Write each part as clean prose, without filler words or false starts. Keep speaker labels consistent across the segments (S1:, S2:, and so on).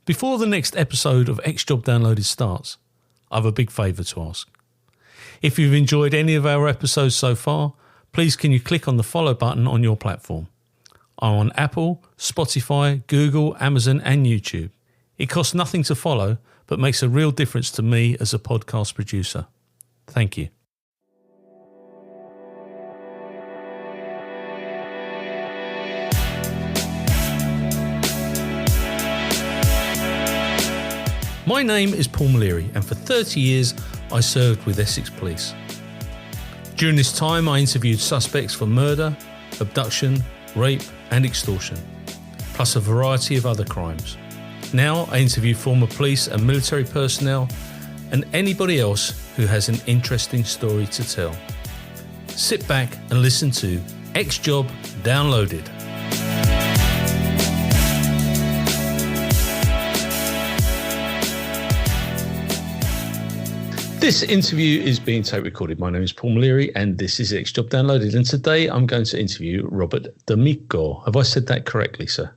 S1: Before the next episode of X Job Downloaded starts, I have a big favour to ask. If you've enjoyed any of our episodes so far, please can you click on the follow button on your platform. I'm on Apple, Spotify, Google, Amazon and YouTube. It costs nothing to follow, but makes a real difference to me as a podcast producer. Thank you. My name is Paul Maleary, and for 30 years I served with Essex Police. During this time I interviewed suspects for murder, abduction, rape and extortion, plus a variety of other crimes. Now I interview former police and military personnel and anybody else who has an interesting story to tell. Sit back and listen to X Job Downloaded. This interview is being tape recorded. My name is Paul Maleary and this is X Job Downloaded. And today I'm going to interview Robert DAmico. Have I said that correctly, sir?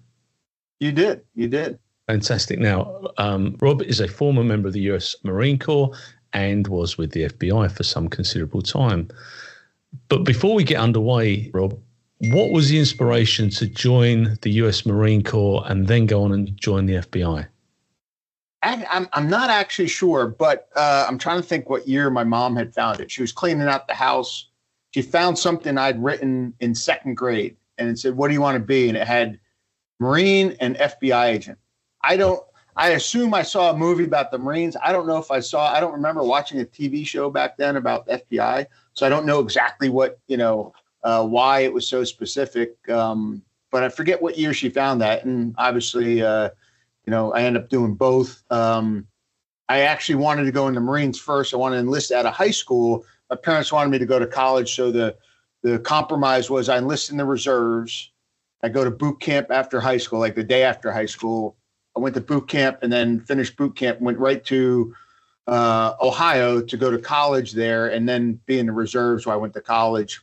S2: You did.
S1: Fantastic. Now, Rob is a former member of the US Marine Corp and was with the FBI for some considerable time. But before we get underway, Rob, what was the inspiration to join the US Marine Corps and then go on and join the FBI?
S2: I'm not actually sure, but I'm trying to think what year my mom had found it. She was cleaning out the house. She found something I'd written in second grade, and it said, "What do you want to be?" And it had Marine and FBI agent. I assume I saw a movie about the Marines. I don't know if I don't remember watching a TV show back then about FBI. So I don't know exactly what, why it was so specific. But I forget what year she found that. And obviously, I ended up doing both. I actually wanted to go in the Marines first. I wanted to enlist out of high school. My parents wanted me to go to college. So the compromise was I enlisted in the reserves. I go to boot camp after high school, like the day after high school. I went to boot camp and then finished boot camp, went right to Ohio to go to college there and then be in the reserves. So I went to college.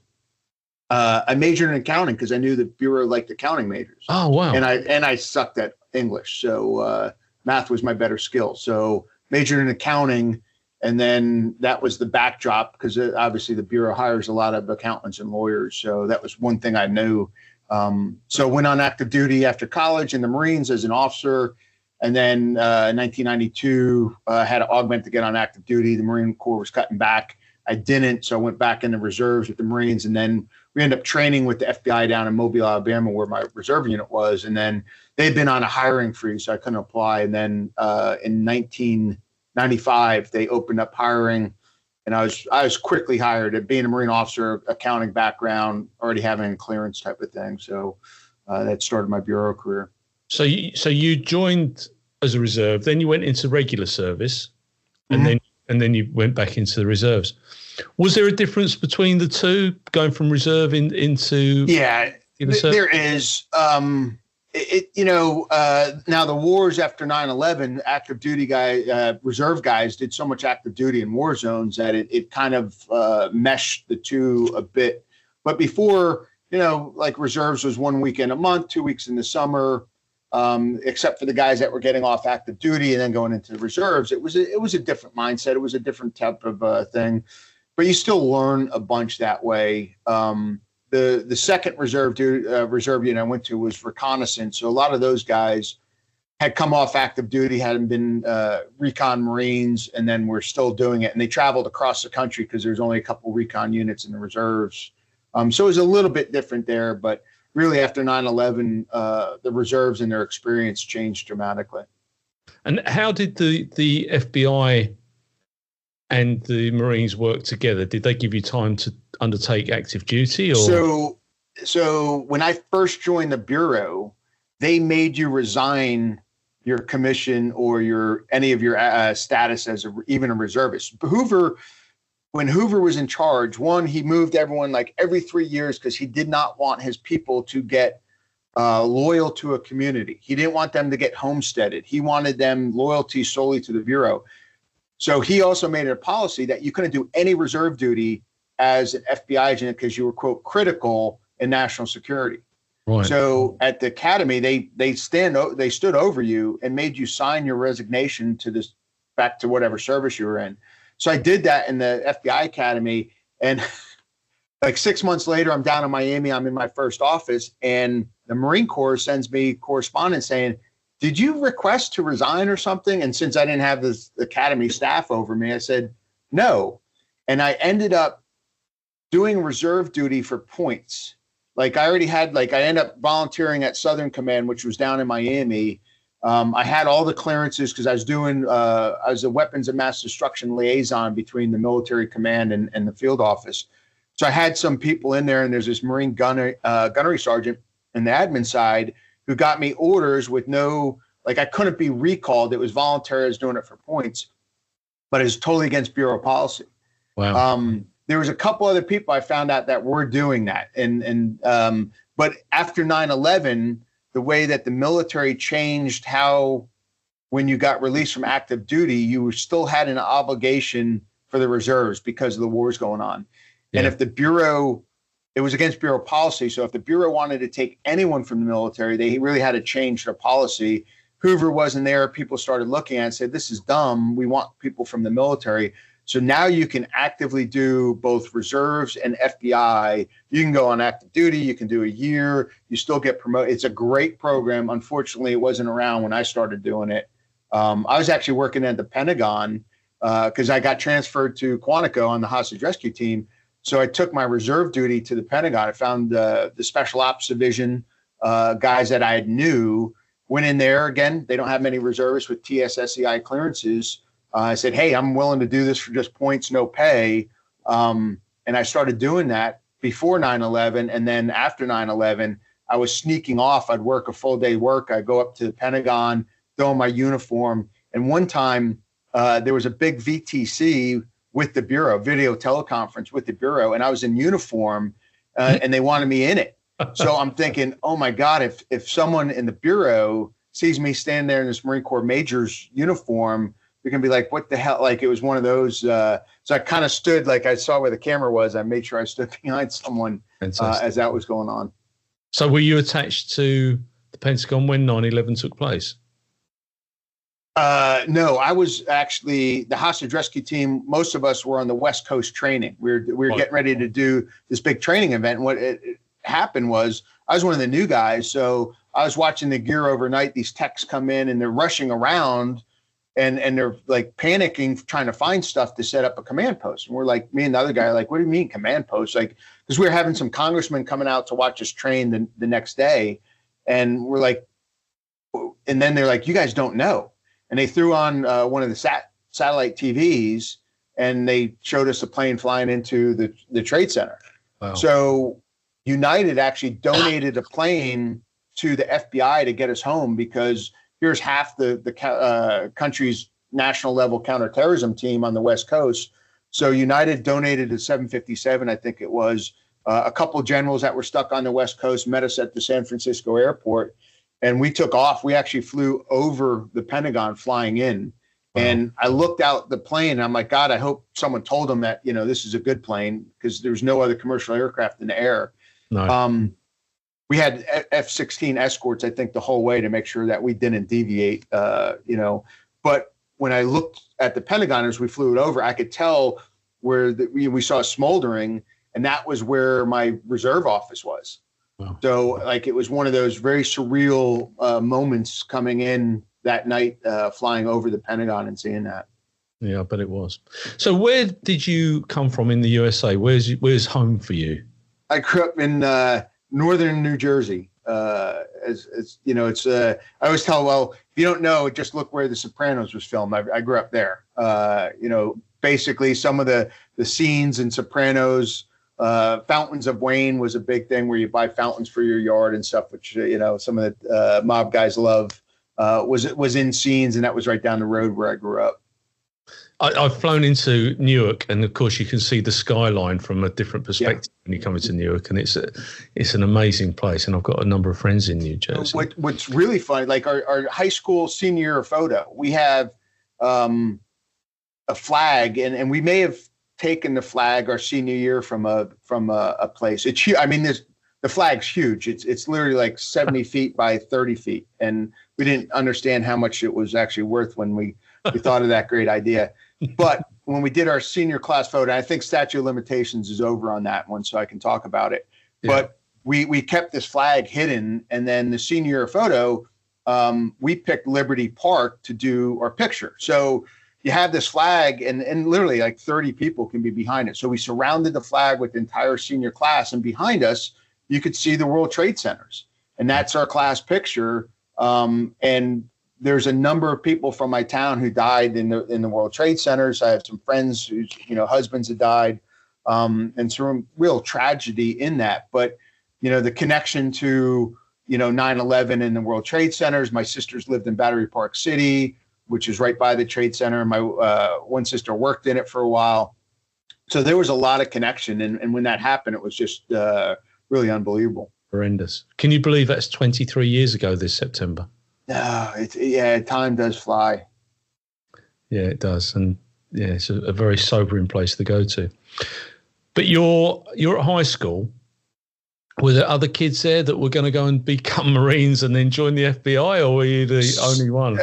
S2: I majored in accounting because I knew the Bureau liked accounting majors.
S1: Oh, wow.
S2: And I sucked at English. So math was my better skill. So majored in accounting. And then that was the backdrop because obviously the Bureau hires a lot of accountants and lawyers. So that was one thing I knew. So went on active duty after college in the Marines as an officer. And then in 1992, had to augment to get on active duty. The Marine Corps was cutting back. I didn't. So I went back in the reserves with the Marines. And then we ended up training with the FBI down in Mobile, Alabama, where my reserve unit was. And then they'd been on a hiring freeze, so I couldn't apply. And then in 1995, they opened up hiring. And I was quickly hired at being a Marine officer, accounting background, already having a clearance type of thing. So that started my Bureau career. So
S1: you joined as a reserve, then you went into regular service, and then you went back into the reserves. Was there a difference between the two, going from reserve into?
S2: Yeah, there is. Now the wars after 9/11, active duty reserve guys did so much active duty in war zones that it kind of meshed the two a bit. But before, like reserves was 1 weekend a month, 2 weeks in the summer, except for the guys that were getting off active duty and then going into the reserves. It was a different mindset. It was a different type of thing, but you still learn a bunch that way. The second reserve unit I went to was reconnaissance. So a lot of those guys had come off active duty, hadn't been recon Marines, and then were still doing it. And they traveled across the country because there's only a couple recon units in the reserves. So it was a little bit different there, but really after 9/11, the reserves and their experience changed dramatically.
S1: And how did the FBI and the Marines work together? Did they give you time to undertake active duty? Or?
S2: So when I first joined the Bureau, they made you resign your commission or any of your status as even a reservist. When Hoover was in charge, he moved everyone like every 3 years because he did not want his people to get loyal to a community. He didn't want them to get homesteaded. He wanted them loyalty solely to the Bureau. So he also made it a policy that you couldn't do any reserve duty as an FBI agent because you were, quote, critical in national security.
S1: Right.
S2: So at the academy, they stood over you and made you sign your resignation to this back to whatever service you were in. So I did that in the FBI academy, and like 6 months later, I'm down in Miami. I'm in my first office, and the Marine Corps sends me correspondence saying, "Did you request to resign or something?" And since I didn't have this academy staff over me, I said no, and I ended up doing reserve duty for points. Like I already had, like I ended up volunteering at Southern Command, which was down in Miami. I had all the clearances because I was a weapons of mass destruction liaison between the military command and the field office. So I had some people in there, and there's this Marine gunnery sergeant in the admin side who got me orders with no, like I couldn't be recalled. It was voluntary. I was doing it for points, but it was totally against bureau policy.
S1: Wow.
S2: There was a couple other people I found out that were doing that. But after 9/11, the way that the military changed how, when you got released from active duty, you still had an obligation for the reserves because of the wars going on. Yeah. And if the Bureau, it was against Bureau policy. So if the Bureau wanted to take anyone from the military, they really had to change their policy. Hoover wasn't there. People started looking at it and said, this is dumb. We want people from the military. So now you can actively do both reserves and FBI. You can go on active duty. You can do a year. You still get promoted. It's a great program. Unfortunately, it wasn't around when I started doing it. I was actually working at the Pentagon because I got transferred to Quantico on the hostage rescue team. So I took my reserve duty to the Pentagon. I found the special ops division guys that I knew, went in there. Again, they don't have many reservists with TSSCI clearances. I said, hey, I'm willing to do this for just points, no pay. And I started doing that before 9/11. And then after 9/11, I was sneaking off. I'd work a full day work. I'd go up to the Pentagon, throw on my uniform. And one time there was a big VTC with the Bureau, video teleconference with the Bureau. And I was in uniform and they wanted me in it. So I'm thinking, oh my God, if someone in the Bureau sees me standing there in this Marine Corps major's uniform, you're going to be like, what the hell? Like, it was one of those. So I kind of stood, like I saw where the camera was. I made sure I stood behind someone as that was going on.
S1: So were you attached to the Pentagon when 9/11 took place?
S2: No, I was actually the hostage rescue team. Most of us were on the West Coast training. We were getting ready to do this big training event. And what it happened was I was one of the new guys. So I was watching the gear overnight. These techs come in and they're rushing around. And they're like panicking, trying to find stuff to set up a command post. And we're like, me and the other guy, like, what do you mean command post? Like, because we were having some congressmen coming out to watch us train the next day. And we're like, and then they're like, you guys don't know. And they threw on one of the satellite TVs and they showed us a plane flying into the Trade Center. Wow. So United actually donated a plane to the FBI to get us home because here's half the country's national level counterterrorism team on the West Coast. So United donated a 757, I think it was. A couple of generals that were stuck on the West Coast met us at the San Francisco airport, and we took off. We actually flew over the Pentagon flying in. Wow. And I looked out the plane, and I'm like, God, I hope someone told them that, this is a good plane, because there's no other commercial aircraft in the air. No. We had F-16 escorts, I think, the whole way to make sure that we didn't deviate, But when I looked at the Pentagon as we flew it over, I could tell where we saw smoldering, and that was where my reserve office was. Wow. So, like, it was one of those very surreal moments coming in that night, flying over the Pentagon and seeing that.
S1: Yeah, I bet it was. So where did you come from in the USA? Where's home for you?
S2: I grew up in northern New Jersey. It's I always tell, well, if you don't know, just look where The Sopranos was filmed. I grew up there. Basically some of the scenes in Sopranos, Fountains of Wayne was a big thing where you buy fountains for your yard and stuff, which, some of the mob guys love, was in scenes, and that was right down the road where I grew up.
S1: I've flown into Newark, and of course you can see the skyline from a different perspective when you come into Newark, and it's an amazing place. And I've got a number of friends in New Jersey.
S2: What's really funny, like our high school senior year photo, we have a flag, and we may have taken the flag our senior year from a place. It's huge. I mean, the flag's huge. It's literally like 70 feet by 30 feet. And we didn't understand how much it was actually worth when we thought of that great idea. But when we did our senior class photo, I think statute of limitations is over on that one, so I can talk about it. Yeah. But we kept this flag hidden. And then the senior photo, we picked Liberty Park to do our picture. So you have this flag and literally like 30 people can be behind it. So we surrounded the flag with the entire senior class, and behind us, you could see the World Trade Centers. And that's our class picture. And there's a number of people from my town who died in the World Trade Centers. I have some friends whose, husbands had died, and some real tragedy in that. But, the connection to, 9/11 in the World Trade Centers. My sisters lived in Battery Park City, which is right by the Trade Center. My one sister worked in it for a while. So there was a lot of connection. And when that happened, it was just really unbelievable.
S1: Horrendous. Can you believe that's 23 years ago this September?
S2: No, time does fly.
S1: Yeah, it does. And yeah, it's a very sobering place to go to. But you're at high school. Were there other kids there that were going to go and become Marines and then join the FBI, or were you the only one?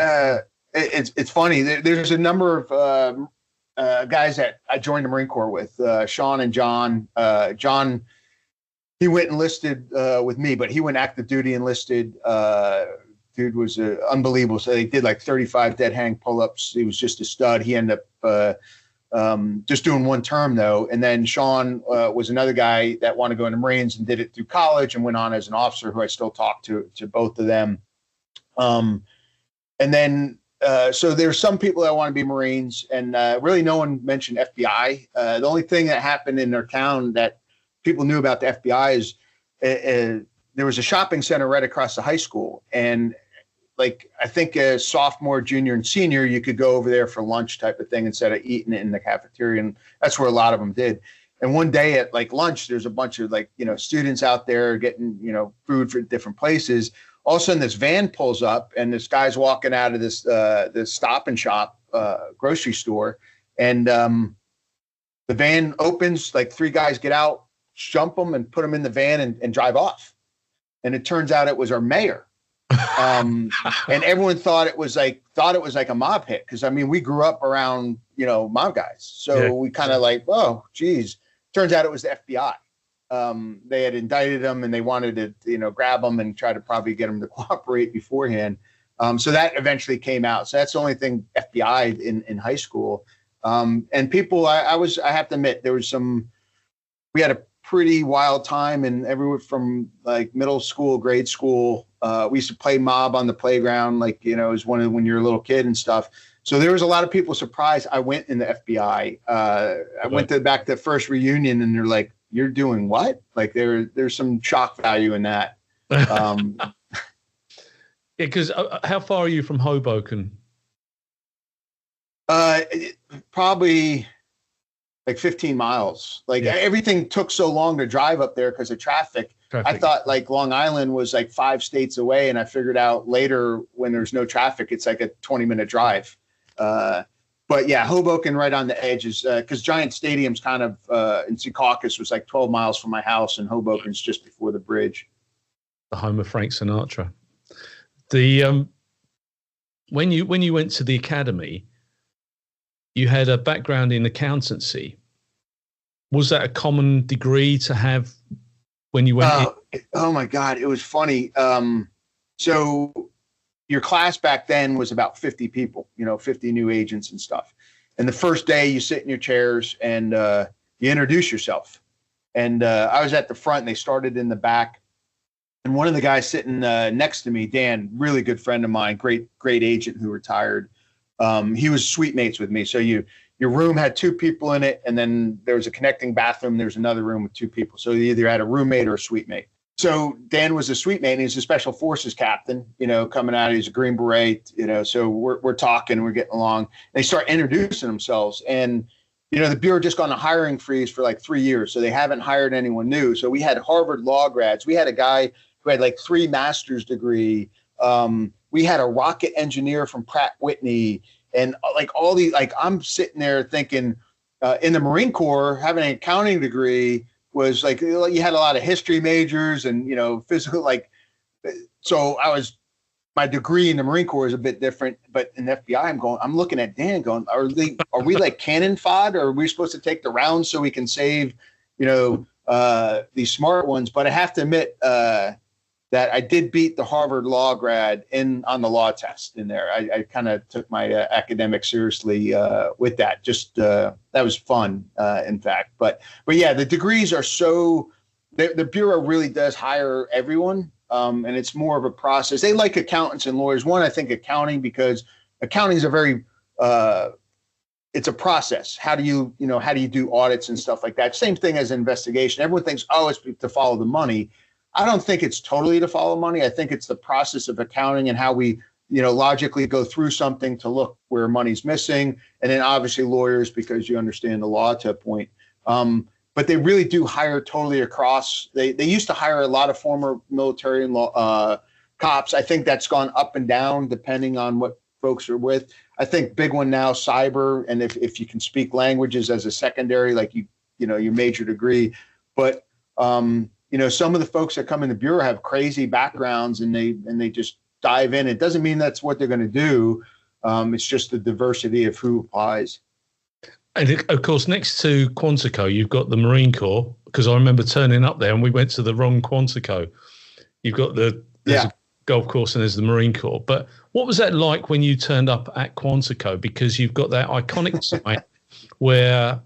S2: It's funny. There's a number of guys that I joined the Marine Corps with, Sean and John. John, he went enlisted with me, but he went active duty enlisted. Dude was unbelievable. So they did like 35 dead hang pull-ups. He was just a stud. He ended up just doing one term though. And then Sean was another guy that wanted to go into Marines and did it through college and went on as an officer, who I still talk to both of them. And then, so there's some people that want to be Marines, and really no one mentioned FBI. The only thing that happened in their town that people knew about the FBI is there was a shopping center right across the high school. And like, I think as sophomore, junior, and senior, you could go over there for lunch type of thing instead of eating it in the cafeteria. And that's where a lot of them did. And one day at like lunch, there's a bunch of like, students out there getting, food for different places. All of a sudden this van pulls up and this guy's walking out of this Stop and Shop grocery store. And the van opens, like 3 guys get out, jump them and put them in the van and drive off. And it turns out it was our mayor. And everyone thought it was like a mob hit. Cause I mean, we grew up around, mob guys. So we kind of like, oh, geez, turns out it was the FBI. They had indicted him and they wanted to, grab him and try to probably get him to cooperate beforehand. So that eventually came out. So that's the only thing FBI in high school. And people, I have to admit, we had a pretty wild time, and everywhere from like middle school, grade school, we used to play mob on the playground, like, as when you're a little kid and stuff. So there was a lot of people surprised I went in the FBI. I went back to the first reunion, and they're like, "You're doing what?" Like there's some shock value in that. Yeah,
S1: because how far are you from Hoboken?
S2: Probably like 15 miles. Like everything took so long to drive up there because of traffic. I thought like Long Island was like 5 states away, and I figured out later when there's no traffic, it's like a 20-minute drive. But yeah, Hoboken right on the edge is because Giant Stadium's kind of in Secaucus was like 12 miles from my house, and Hoboken's just before the bridge.
S1: The home of Frank Sinatra. The when you went to the academy, you had a background in accountancy. Was that a common degree to have when you went in?
S2: Oh my God, it was funny. So your class back then was about 50 people, 50 new agents and stuff. And the first day you sit in your chairs and you introduce yourself. And I was at the front and they started in the back. And one of the guys sitting next to me, Dan, really good friend of mine, great agent who retired. He was suite mates with me. So your room had 2 people in it, and then there was a connecting bathroom. There's another room with 2 people. So you either had a roommate or a suite mate. So Dan was a suite mate, and he's a special forces captain, coming out. He's a Green Beret, so we're talking, we're getting along. They start introducing themselves, and, the Bureau just gone on a hiring freeze for like 3 years. So they haven't hired anyone new. So we had Harvard law grads. We had a guy who had like 3 master's degree. We had a rocket engineer from Pratt Whitney, and like all these, like I'm sitting there thinking in the Marine Corps, having an accounting degree was like, you had a lot of history majors and, physical, like, so my degree in the Marine Corps is a bit different, but in the FBI, I'm looking at Dan going, are we like cannon fodder, or are we supposed to take the rounds so we can save, these smart ones? But I have to admit that I did beat the Harvard law grad on the law test in there. I kind of took my academics seriously with that. Just that was fun, in fact. But yeah, the degrees are the Bureau really does hire everyone. And it's more of a process. They like accountants and lawyers. One, I think accounting, because accounting is it's a process. How do you do audits and stuff like that? Same thing as investigation. Everyone thinks, it's to follow the money. I don't think it's totally to follow money. I think it's the process of accounting and how we, logically go through something to look where money's missing. And then obviously lawyers, because you understand the law to a point. But they really do hire totally across. They used to hire a lot of former military and cops. I think that's gone up and down depending on what folks are with. I think big one now, cyber, and if you can speak languages as a secondary, like your major degree. But some of the folks that come in the Bureau have crazy backgrounds, and they just dive in. It doesn't mean that's what they're going to do. It's just the diversity of who applies.
S1: And of course, next to Quantico, you've got the Marine Corps, because I remember turning up there and we went to the wrong Quantico. You've got there's a golf course and there's the Marine Corps. But what was that like when you turned up at Quantico? Because you've got that iconic site where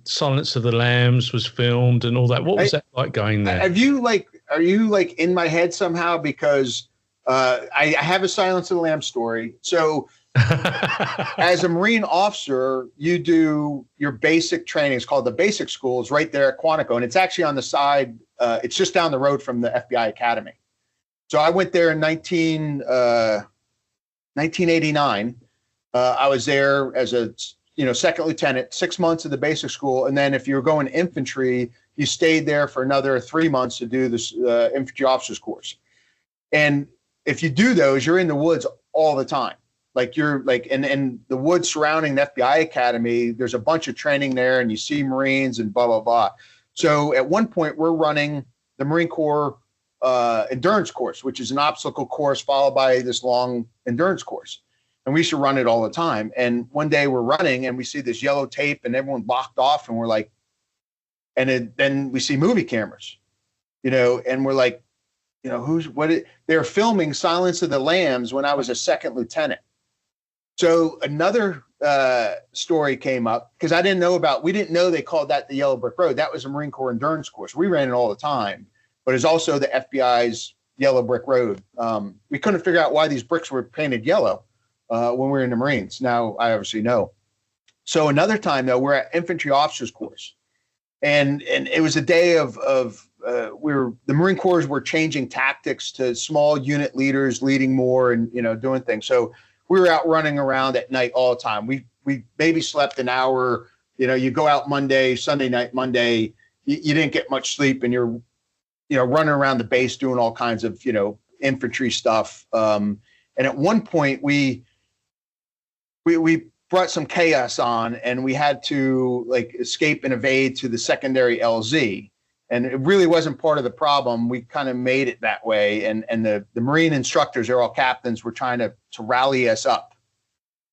S1: Silence of the Lambs was filmed and all that. What was that like going there? Are you like in my head somehow? Because I have a Silence of the Lambs story. So
S2: as a Marine officer, you do your basic training. It's called the basic school. It's right there at Quantico. And it's actually on the side. It's just down the road from the FBI Academy. So I went there in 1989. I was there as a second lieutenant, 6 months of the basic school. And then if you were going infantry, you stayed there for another 3 months to do this infantry officers course. And if you do those, you're in the woods all the time. Like you're like, and the woods surrounding the FBI Academy, there's a bunch of training there and you see Marines and blah, blah, blah. So at one point we're running the Marine Corps endurance course, which is an obstacle course followed by this long endurance course. And we used to run it all the time. And one day we're running and we see this yellow tape and everyone blocked off and we're like, then we see movie cameras, and we're like, they're filming Silence of the Lambs when I was a second lieutenant. So another story came up because we didn't know they called that the Yellow Brick Road. That was a Marine Corps endurance course. We ran it all the time, but it's also the FBI's Yellow Brick Road. We couldn't figure out why these bricks were painted yellow when we were in the Marines. Now I obviously know. So another time though, we're at infantry officers course, and it was a day of the Marine Corps were changing tactics to small unit leaders leading more and doing things. So we were out running around at night all the time. We maybe slept an hour. You go out Sunday night, Monday, you didn't get much sleep, and you're running around the base doing all kinds of infantry stuff. And at one point we brought some chaos on, and we had to like escape and evade to the secondary LZ. And it really wasn't part of the problem. We kind of made it that way. And the Marine instructors, they're all captains, were trying to rally us up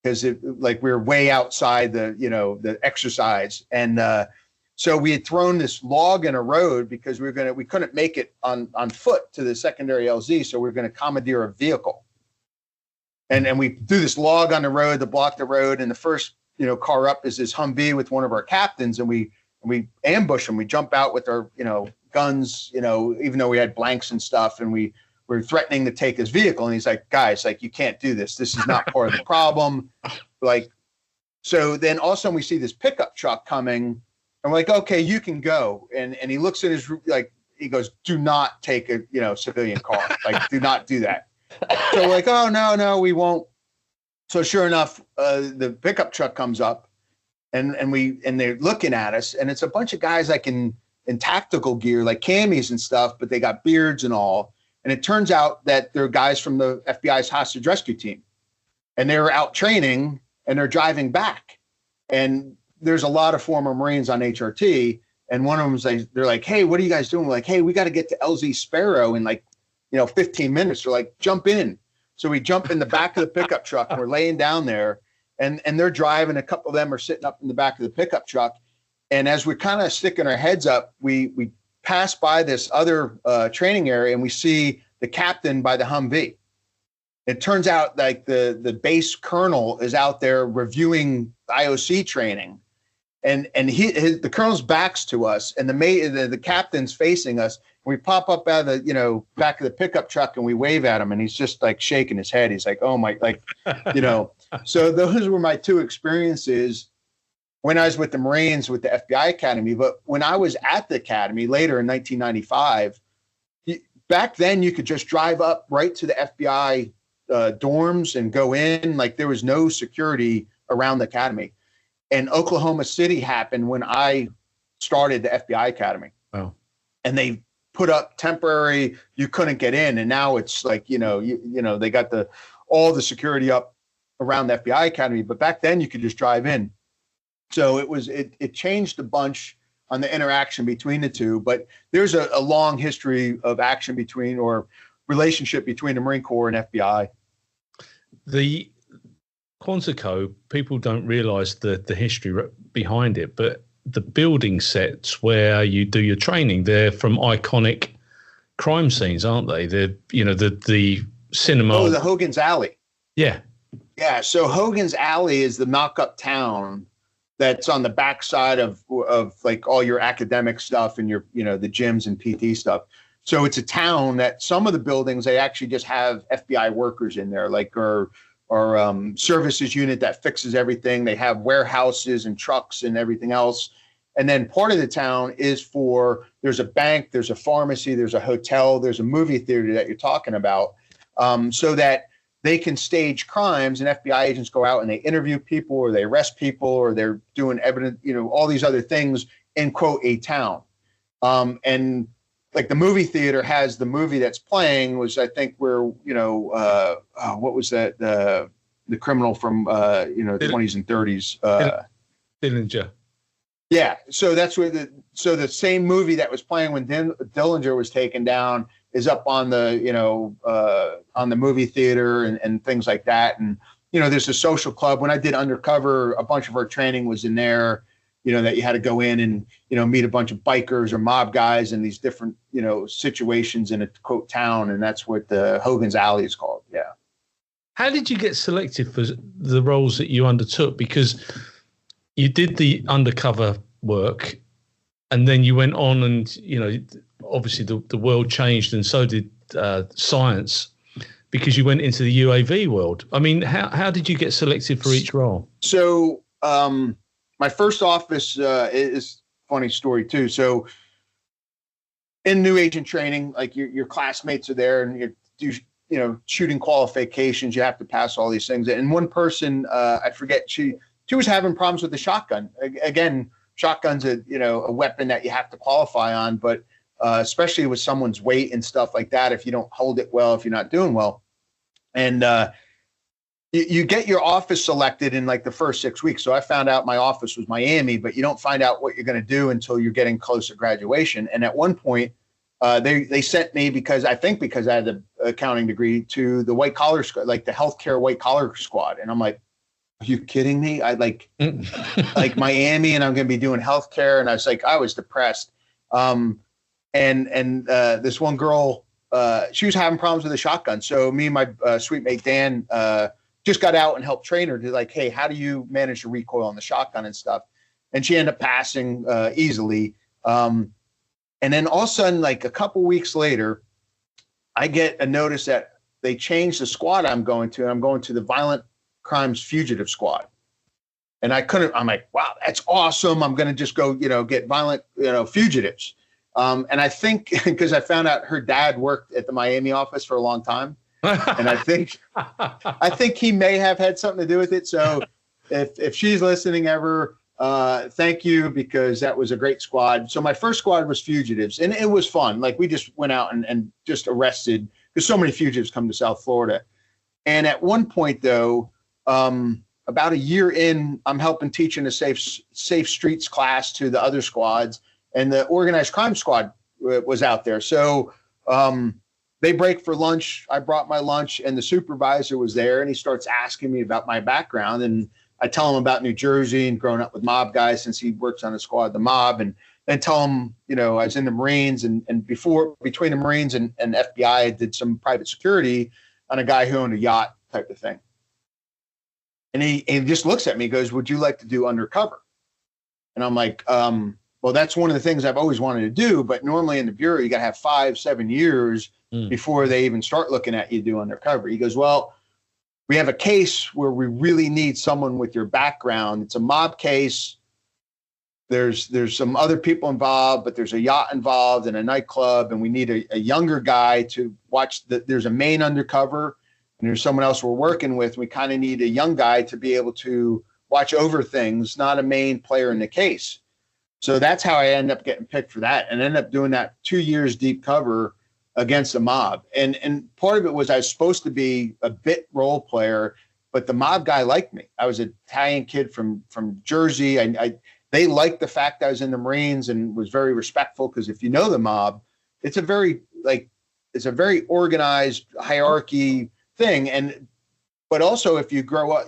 S2: because we were way outside the exercise. And so we had thrown this log in a road because we couldn't make it on foot to the secondary LZ. So we were going to commandeer a vehicle. And we threw this log on the road to block the road. And the first, car up is this Humvee with one of our captains. And we ambush them. We jump out with our, guns, even though we had blanks and stuff, and we were threatening to take his vehicle. And he's like, guys, you can't do this. This is not part of the problem. So then all of a sudden we see this pickup truck coming, and we're like, okay, you can go. And he looks at he goes, do not take a, civilian car. Do not do that. So we're like, oh, no, we won't. So sure enough, the pickup truck comes up. And they're looking at us, and it's a bunch of guys in tactical gear, like camis and stuff, but they got beards and all. And it turns out that they're guys from the FBI's hostage rescue team, and they were out training and they're driving back. And there's a lot of former Marines on HRT, And one of them was like, they're like, hey, what are you guys doing? We're like, hey, we got to get to LZ Sparrow in like, 15 minutes. They're like, jump in. So we jump in the back of the pickup truck. We're laying down there, and they're driving. A couple of them are sitting up in the back of the pickup truck. And as we're kind of sticking our heads up, we pass by this other training area, and we see the captain by the Humvee. It turns out like the base colonel is out there reviewing IOC training. And the colonel's back's to us, and the captain's facing us. We pop up out of the back of the pickup truck, and we wave at him, and he's just like shaking his head. He's like, "Oh my!" So those were my two experiences when I was with the Marines with the FBI Academy. But when I was at the Academy later in 1995, back then you could just drive up right to the FBI dorms and go in. Like there was no security around the Academy. And Oklahoma City happened when I started the FBI Academy.
S1: Oh.
S2: And they put up temporary, you couldn't get in. And now it's like, they got all the security up around the FBI Academy. But back then you could just drive in. So it changed a bunch on the interaction between the two. But there's a long history of action or relationship between the Marine Corps and FBI.
S1: The Quantico, people don't realize the history behind it, but the building sets where you do your training, they're from iconic crime scenes, aren't they? They're, the cinema.
S2: Oh, the Hogans Alley.
S1: Yeah.
S2: Yeah. So Hogans Alley is the knock-up town that's on the backside of like all your academic stuff and your, the gyms and PT stuff. So it's a town that some of the buildings, they actually just have FBI workers in there, like, or services unit that fixes everything. They have warehouses and trucks and everything else. And then part of the town is there's a bank, there's a pharmacy, there's a hotel, there's a movie theater that you're talking about, so that they can stage crimes, and FBI agents go out and they interview people, or they arrest people, or they're doing evidence, all these other things in, quote, a town. And like the movie theater has the movie that's playing, was I think where, what was that? The criminal from, the 20s and 30s.
S1: Dillinger.
S2: Yeah. So that's where the same movie that was playing when Dillinger was taken down is up on the movie theater and things like that. And, there's a social club. When I did Undercover, a bunch of our training was in there. That you had to go in and, meet a bunch of bikers or mob guys in these different, situations in a, quote, town. And that's what the Hogans Alley is called. Yeah.
S1: How did you get selected for the roles that you undertook? Because you did the undercover work, and then you went on and, obviously the world changed, and so did science, because you went into the UAV world. I mean, how did you get selected for each role?
S2: So, my first office is a funny story too. So in new agent training, like your classmates are there, and you're shooting qualifications. You have to pass all these things. And one person, I forget, she was having problems with the shotgun. Again, shotgun's a weapon that you have to qualify on, but especially with someone's weight and stuff like that, if you don't hold it well, if you're not doing well. And you get your office selected in like the first 6 weeks. So I found out my office was Miami, but you don't find out what you're going to do until you're getting close to graduation. And at one point, they sent me, because I had the accounting degree, to the white collar squad, like the healthcare white collar squad. And I'm like, are you kidding me? I like Miami, and I'm going to be doing healthcare. And I was depressed. And this one girl, she was having problems with a shotgun. So me and my sweet mate Dan just got out and helped train her to like, hey, how do you manage the recoil on the shotgun and stuff? And she ended up passing easily. And then all of a sudden, like a couple weeks later, I get a notice that they changed the squad I'm going to. And I'm going to the Violent Crimes Fugitive Squad. And I'm like, wow, that's awesome. I'm going to just go, get violent, fugitives. And I think because I found out her dad worked at the Miami office for a long time. And I think he may have had something to do with it. So if she's listening ever, thank you, because that was a great squad. So my first squad was fugitives, and it was fun. Like we just went out and just arrested, because so many fugitives come to South Florida. And at one point though, about a year in, I'm helping teaching a safe streets class to the other squads. and the organized crime squad was out there. So they break for lunch. I brought my lunch, and the supervisor was there, and he starts asking me about my background. And I tell him about New Jersey and growing up with mob guys, since he works on a squad, the mob, and then tell him, I was in the Marines, and between the Marines and FBI, I did some private security on a guy who owned a yacht type of thing. And he just looks at me and goes, "Would you like to do undercover?" And I'm like, well, that's one of the things I've always wanted to do, but normally in the Bureau, you got to have 5-7 years before they even start looking at you do undercover. He goes, "Well, we have a case where we really need someone with your background. It's a mob case. There's some other people involved, but there's a yacht involved and a nightclub, and we need a younger guy to watch. There's a main undercover, and there's someone else we're working with. We kind of need a young guy to be able to watch over things, not a main player in the case." So that's how I ended up getting picked for that, and ended up doing that 2 years deep cover against the mob. And part of it was I was supposed to be a bit role player, but the mob guy liked me. I was an Italian kid from Jersey. They liked the fact I was in the Marines and was very respectful, because if you know the mob, it's a very organized hierarchy thing. But also if you grow up,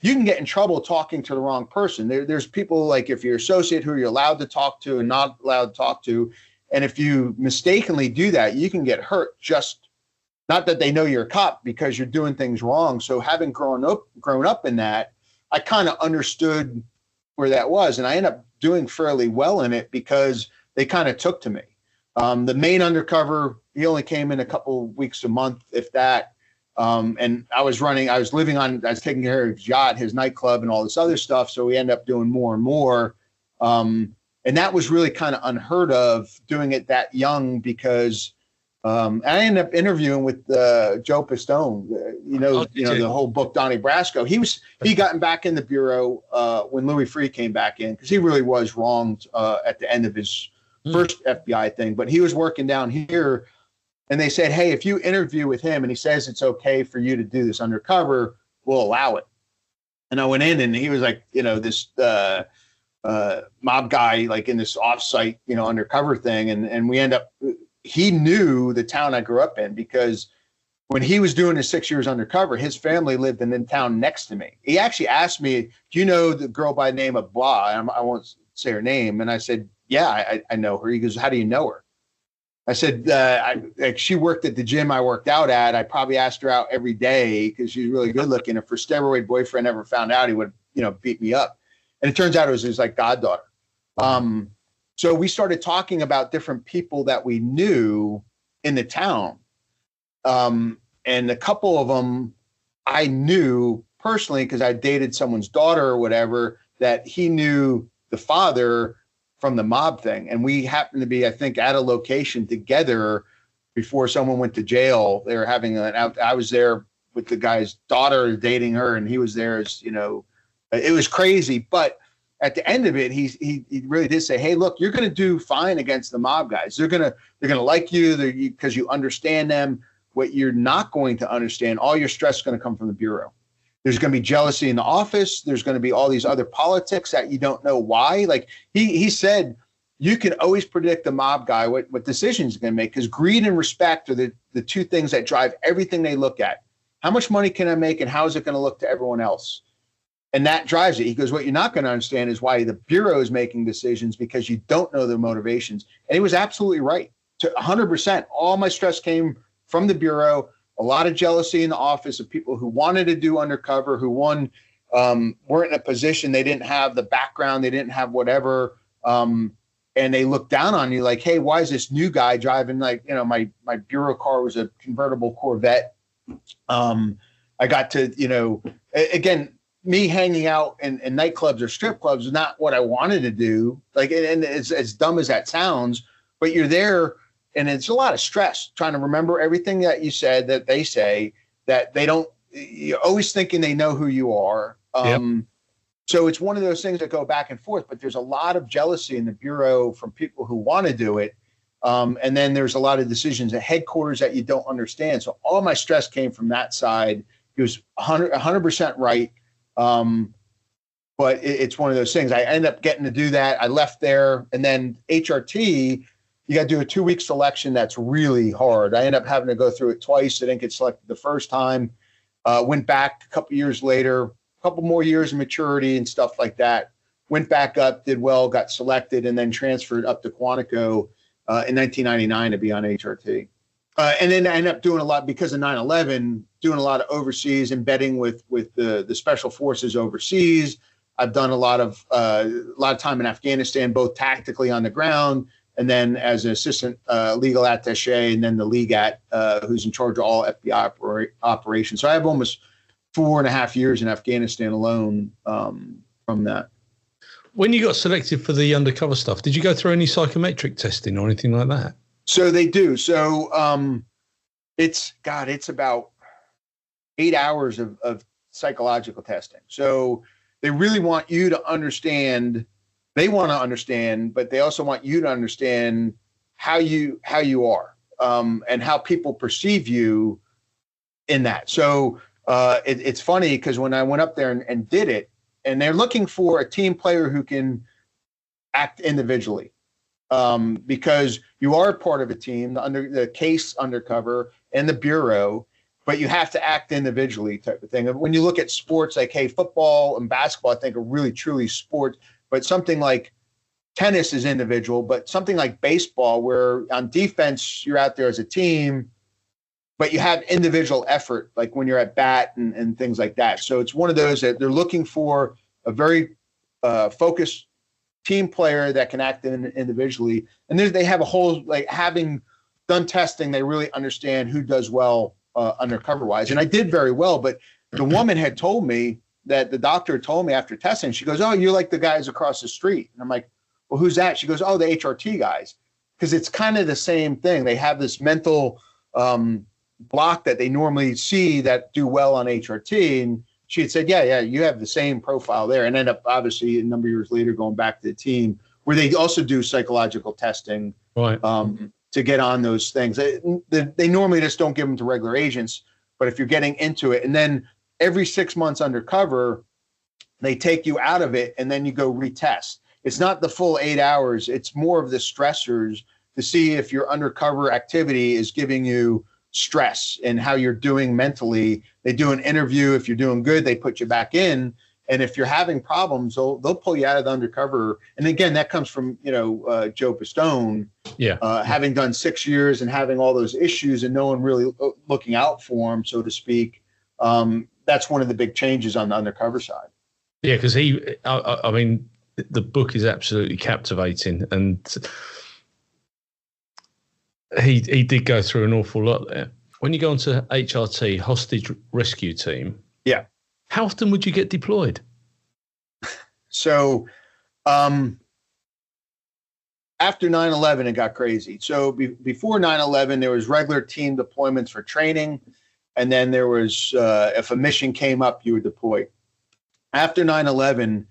S2: you can get in trouble talking to the wrong person. There's people, like if you're associate, who you're allowed to talk to and not allowed to talk to. And if you mistakenly do that, you can get hurt, just not that they know you're a cop, because you're doing things wrong. So having grown up in that, I kind of understood where that was. And I ended up doing fairly well in it because they kind of took to me. The main undercover, he only came in a couple weeks a month, if that. And I was taking care of his yacht, his nightclub, and all this other stuff. So we ended up doing more and more. And that was really kind of unheard of, doing it that young, because I ended up interviewing with Joe Pistone, the whole book, Donnie Brasco. He gotten back in the Bureau when Louis Freeh came back in, because he really was wronged at the end of his first FBI thing. But he was working down here, and they said, "Hey, if you interview with him and he says it's okay for you to do this undercover, we'll allow it." And I went in, and he was like, this mob guy, like in this offsite, undercover thing. And we end up, he knew the town I grew up in, because when he was doing his 6 years undercover, his family lived in the town next to me. He actually asked me, "Do you know the girl by the name of blah?" And I won't say her name. And I said, "Yeah, I know her." He goes, "How do you know her?" I said, she worked at the gym I worked out at. I probably asked her out every day because she's really good looking. If her steroid boyfriend ever found out, he would, beat me up. And it turns out it was his goddaughter. So we started talking about different people that we knew in the town. And a couple of them I knew personally, because I dated someone's daughter or whatever, that he knew the father from the mob thing. And we happened to be, I think, at a location together before someone went to jail. They were having I was there with the guy's daughter dating her, and he was there as, it was crazy. But at the end of it, he really did say, "Hey, look, you're going to do fine against the mob guys. They're going to like you because you understand them. What you're not going to understand, all your stress is going to come from the Bureau. There's going to be jealousy in the office. There's going to be all these other politics that you don't know why." Like he said, you can always predict the mob guy, what decisions he's going to make, because greed and respect are the two things that drive everything they look at. How much money can I make, and how is it going to look to everyone else? And that drives it. He goes, "What you're not going to understand is why the Bureau is making decisions, because you don't know their motivations." And he was absolutely right, to 100%. All my stress came from the Bureau. A lot of jealousy in the office of people who wanted to do undercover, who weren't in a position, they didn't have the background, they didn't have whatever, and they looked down on you like, "Hey, why is this new guy driving my Bureau car was a convertible Corvette." I got to, again, me hanging out in nightclubs or strip clubs is not what I wanted to do. And it's as dumb as that sounds, but you're there. And it's a lot of stress trying to remember everything that you said, that they say, that they don't, you're always thinking they know who you are. So it's one of those things that go back and forth, but there's a lot of jealousy in the Bureau from people who want to do it. And then there's a lot of decisions at headquarters that you don't understand. So all my stress came from that side. He was 100% right. but it's one of those things. I ended up getting to do that. I left there, and then HRT, you got to do a 2-week selection. That's really hard. I ended up having to go through it twice. I didn't get selected the first time. Went back a couple years later, a couple more years of maturity and stuff like that. Went back up, did well, got selected, and then transferred up to Quantico in 1999 to be on HRT. And then I ended up doing a lot because of 9/11, doing a lot of overseas, embedding with the special forces overseas. I've done a lot of time in Afghanistan, both tactically on the ground, and then as an assistant legal attaché, and then the legat, who's in charge of all FBI operations. So I have almost 4.5 years in Afghanistan alone from that.
S1: When you got selected for the undercover stuff, did you go through any psychometric testing or anything like that?
S2: So they do. So it's about 8 hours of psychological testing. So they really want you to understand. They want to understand, but they also want you to understand how you are and how people perceive you in that. So it's funny because when I went up there and did it, and they're looking for a team player who can act individually. Because you are part of a team, the case undercover and the bureau, but you have to act individually type of thing. And when you look at sports like, hey, football and basketball, I think are really truly sports, but something like tennis is individual, but something like baseball, where on defense, you're out there as a team, but you have individual effort, like when you're at bat and things like that. So it's one of those that they're looking for a very focused team player that can act individually. And they have a whole, like, having done testing, they really understand who does well undercover wise. And I did very well, but the woman had told me that the doctor told me after testing, she goes, "Oh, you're like the guys across the street." And I'm like, "Well, who's that?" She goes, "Oh, the HRT guys." Because it's kind of the same thing. They have this mental block that they normally see that do well on HRT. And she had said, yeah, you have the same profile there. And ended up, obviously, a number of years later, going back to the team where they also do psychological testing,
S1: right,
S2: to get on those things. They normally just don't give them to regular agents, but if you're getting into it, and then every 6 months undercover, they take you out of it and then you go retest. It's not the full 8 hours. It's more of the stressors to see if your undercover activity is giving you stress and how you're doing mentally. They do an interview. If you're doing good, they put you back in. And if you're having problems, they'll pull you out of the undercover. And again, that comes from, Joe Pistone, having done 6 years and having all those issues and no one really looking out for him, so to speak. That's one of the big changes on the undercover side.
S1: Yeah, because I mean, the book is absolutely captivating, and he did go through an awful lot there. When you go onto HRT, Hostage Rescue Team, how often would you get deployed?
S2: So after 9/11, it got crazy. So before 9/11, there was regular team deployments for training. And then there was, if a mission came up, you would deploy. After 9/11,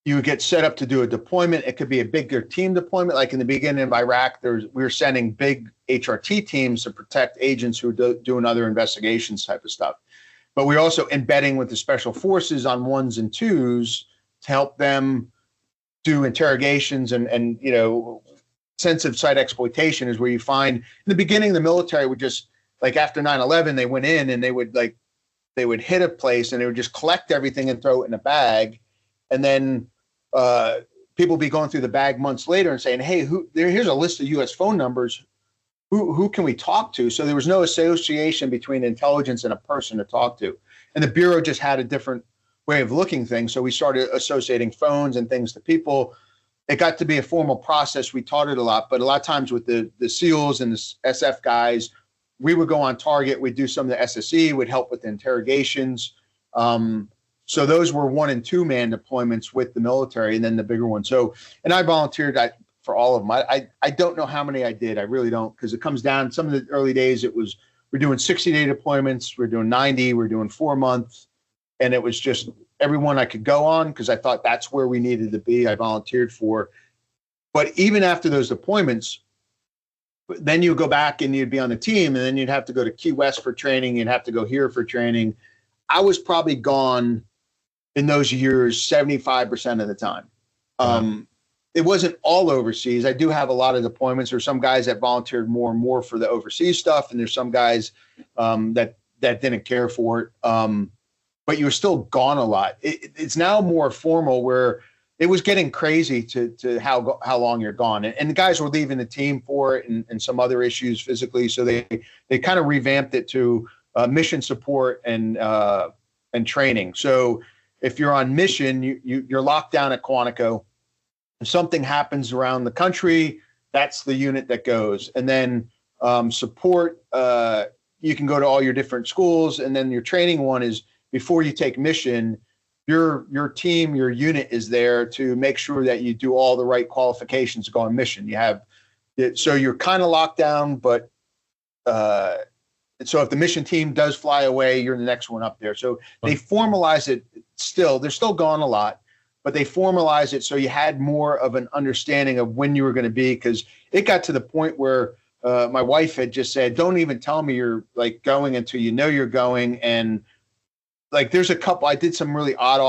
S2: you would get set up to do a deployment. It could be a bigger team deployment. Like in the beginning of Iraq, we were sending big HRT teams to protect agents who were doing other investigations type of stuff. But we're also embedding with the special forces on 1s and 2s to help them do interrogations and sensitive site exploitation is where you find in the beginning, the military would just, like after 9/11, they went in and they would hit a place and they would just collect everything and throw it in a bag. And then people would be going through the bag months later and saying, hey, here's a list of U.S. phone numbers. Who can we talk to? So there was no association between intelligence and a person to talk to. And the Bureau just had a different way of looking things. So we started associating phones and things to people. It got to be a formal process. We taught it a lot, but a lot of times with the SEALs and the SF guys, we would go on target. We'd do some of the SSE, would help with the interrogations. So those were 1 and 2 man deployments with the military, and then the bigger one. So, and I volunteered for all of them. I don't know how many I did. I really don't, because it comes down. Some of the early days, we're doing 60-day deployments. We're doing 90. We're doing 4 months. And it was just everyone I could go on because I thought that's where we needed to be. I volunteered for. But even after those deployments, then you go back and you'd be on the team, and then you'd have to go to Key West for training. You'd have to go here for training. I was probably gone in those years 75% of the time. It wasn't all overseas. I do have a lot of deployments. There's some guys that volunteered more and more for the overseas stuff, and there's some guys that didn't care for it. But you were still gone a lot. It's now more formal, where it was getting crazy to how long you're gone, and the guys were leaving the team for it, and some other issues physically. So they kind of revamped it to mission support and training. So if you're on mission, you're locked down at Quantico. If something happens around the country, that's the unit that goes. And then support, you can go to all your different schools. And then your training one is before you take mission, your team, your unit is there to make sure that you do all the right qualifications to go on mission. You have, so you're kind of locked down, but so if the mission team does fly away, you're the next one up there. So they formalize it still. They're still gone a lot, but they formalize it so you had more of an understanding of when you were going to be, because it got to the point where my wife had just said, don't even tell me you're like going until you know you're going. And like there's a couple, I did some really odd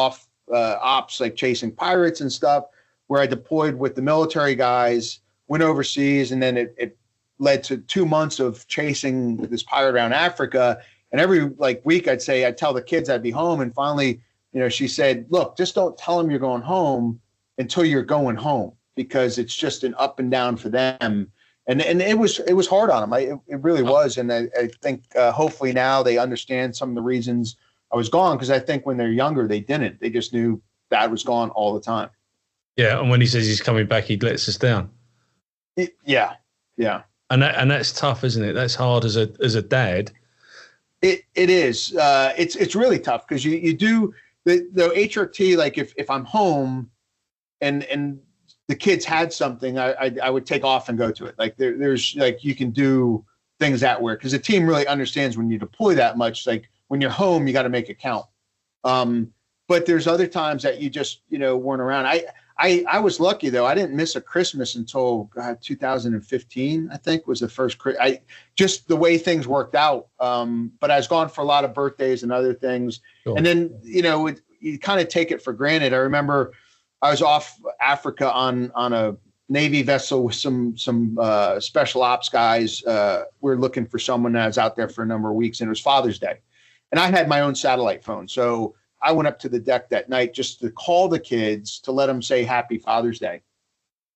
S2: ops like chasing pirates and stuff, where I deployed with the military guys, went overseas, and then it led to 2 months of chasing this pirate around Africa. And every like week I'd tell the kids I'd be home. And finally, she said, look, just don't tell them you're going home until you're going home, because it's just an up and down for them. And it was hard on them. It really was. And I think hopefully now they understand some of the reasons I was gone, because I think when they're younger, they didn't. They just knew Dad was gone all the time.
S1: Yeah. And when he says he's coming back, he lets us down.
S2: Yeah.
S1: And that's tough, isn't it? That's hard as a dad.
S2: It is. It's really tough, because you do the HRT. Like if I'm home and the kids had something, I would take off and go to it. Like there's like you can do things that way, because the team really understands when you deploy that much. Like when you're home, you got to make it count. But there's other times that you just weren't around. I was lucky though. I didn't miss a Christmas until 2015. I think was the first. Just the way things worked out. But I was gone for a lot of birthdays and other things. Cool. And then you kind of take it for granted. I remember I was off Africa on a Navy vessel with some special ops guys. We were looking for someone that was out there for a number of weeks, and it was Father's Day, and I had my own satellite phone, so I went up to the deck that night just to call the kids to let them say Happy Father's Day.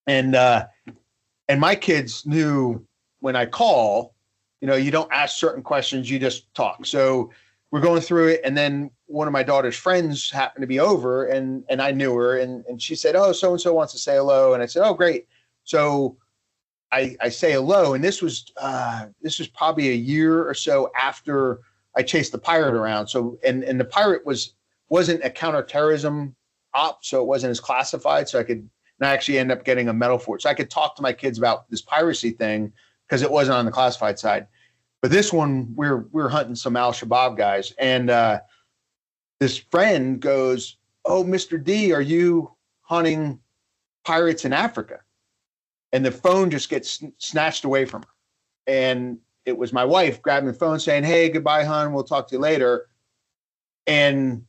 S2: And my kids knew when I call, you don't ask certain questions, you just talk. So we're going through it. And then one of my daughter's friends happened to be over, and I knew her, and she said, oh, so-and-so wants to say hello. And I said, oh, great. So I say hello. And this was probably a year or so after I chased the pirate around. So, and the pirate wasn't a counterterrorism op, so it wasn't as classified. So I actually end up getting a medal for it. So I could talk to my kids about this piracy thing, because it wasn't on the classified side. But this one, we're hunting some Al-Shabaab guys. And this friend goes, oh, Mr. D, are you hunting pirates in Africa? And the phone just gets snatched away from her. And it was my wife grabbing the phone saying, hey, goodbye, hon. We'll talk to you later. And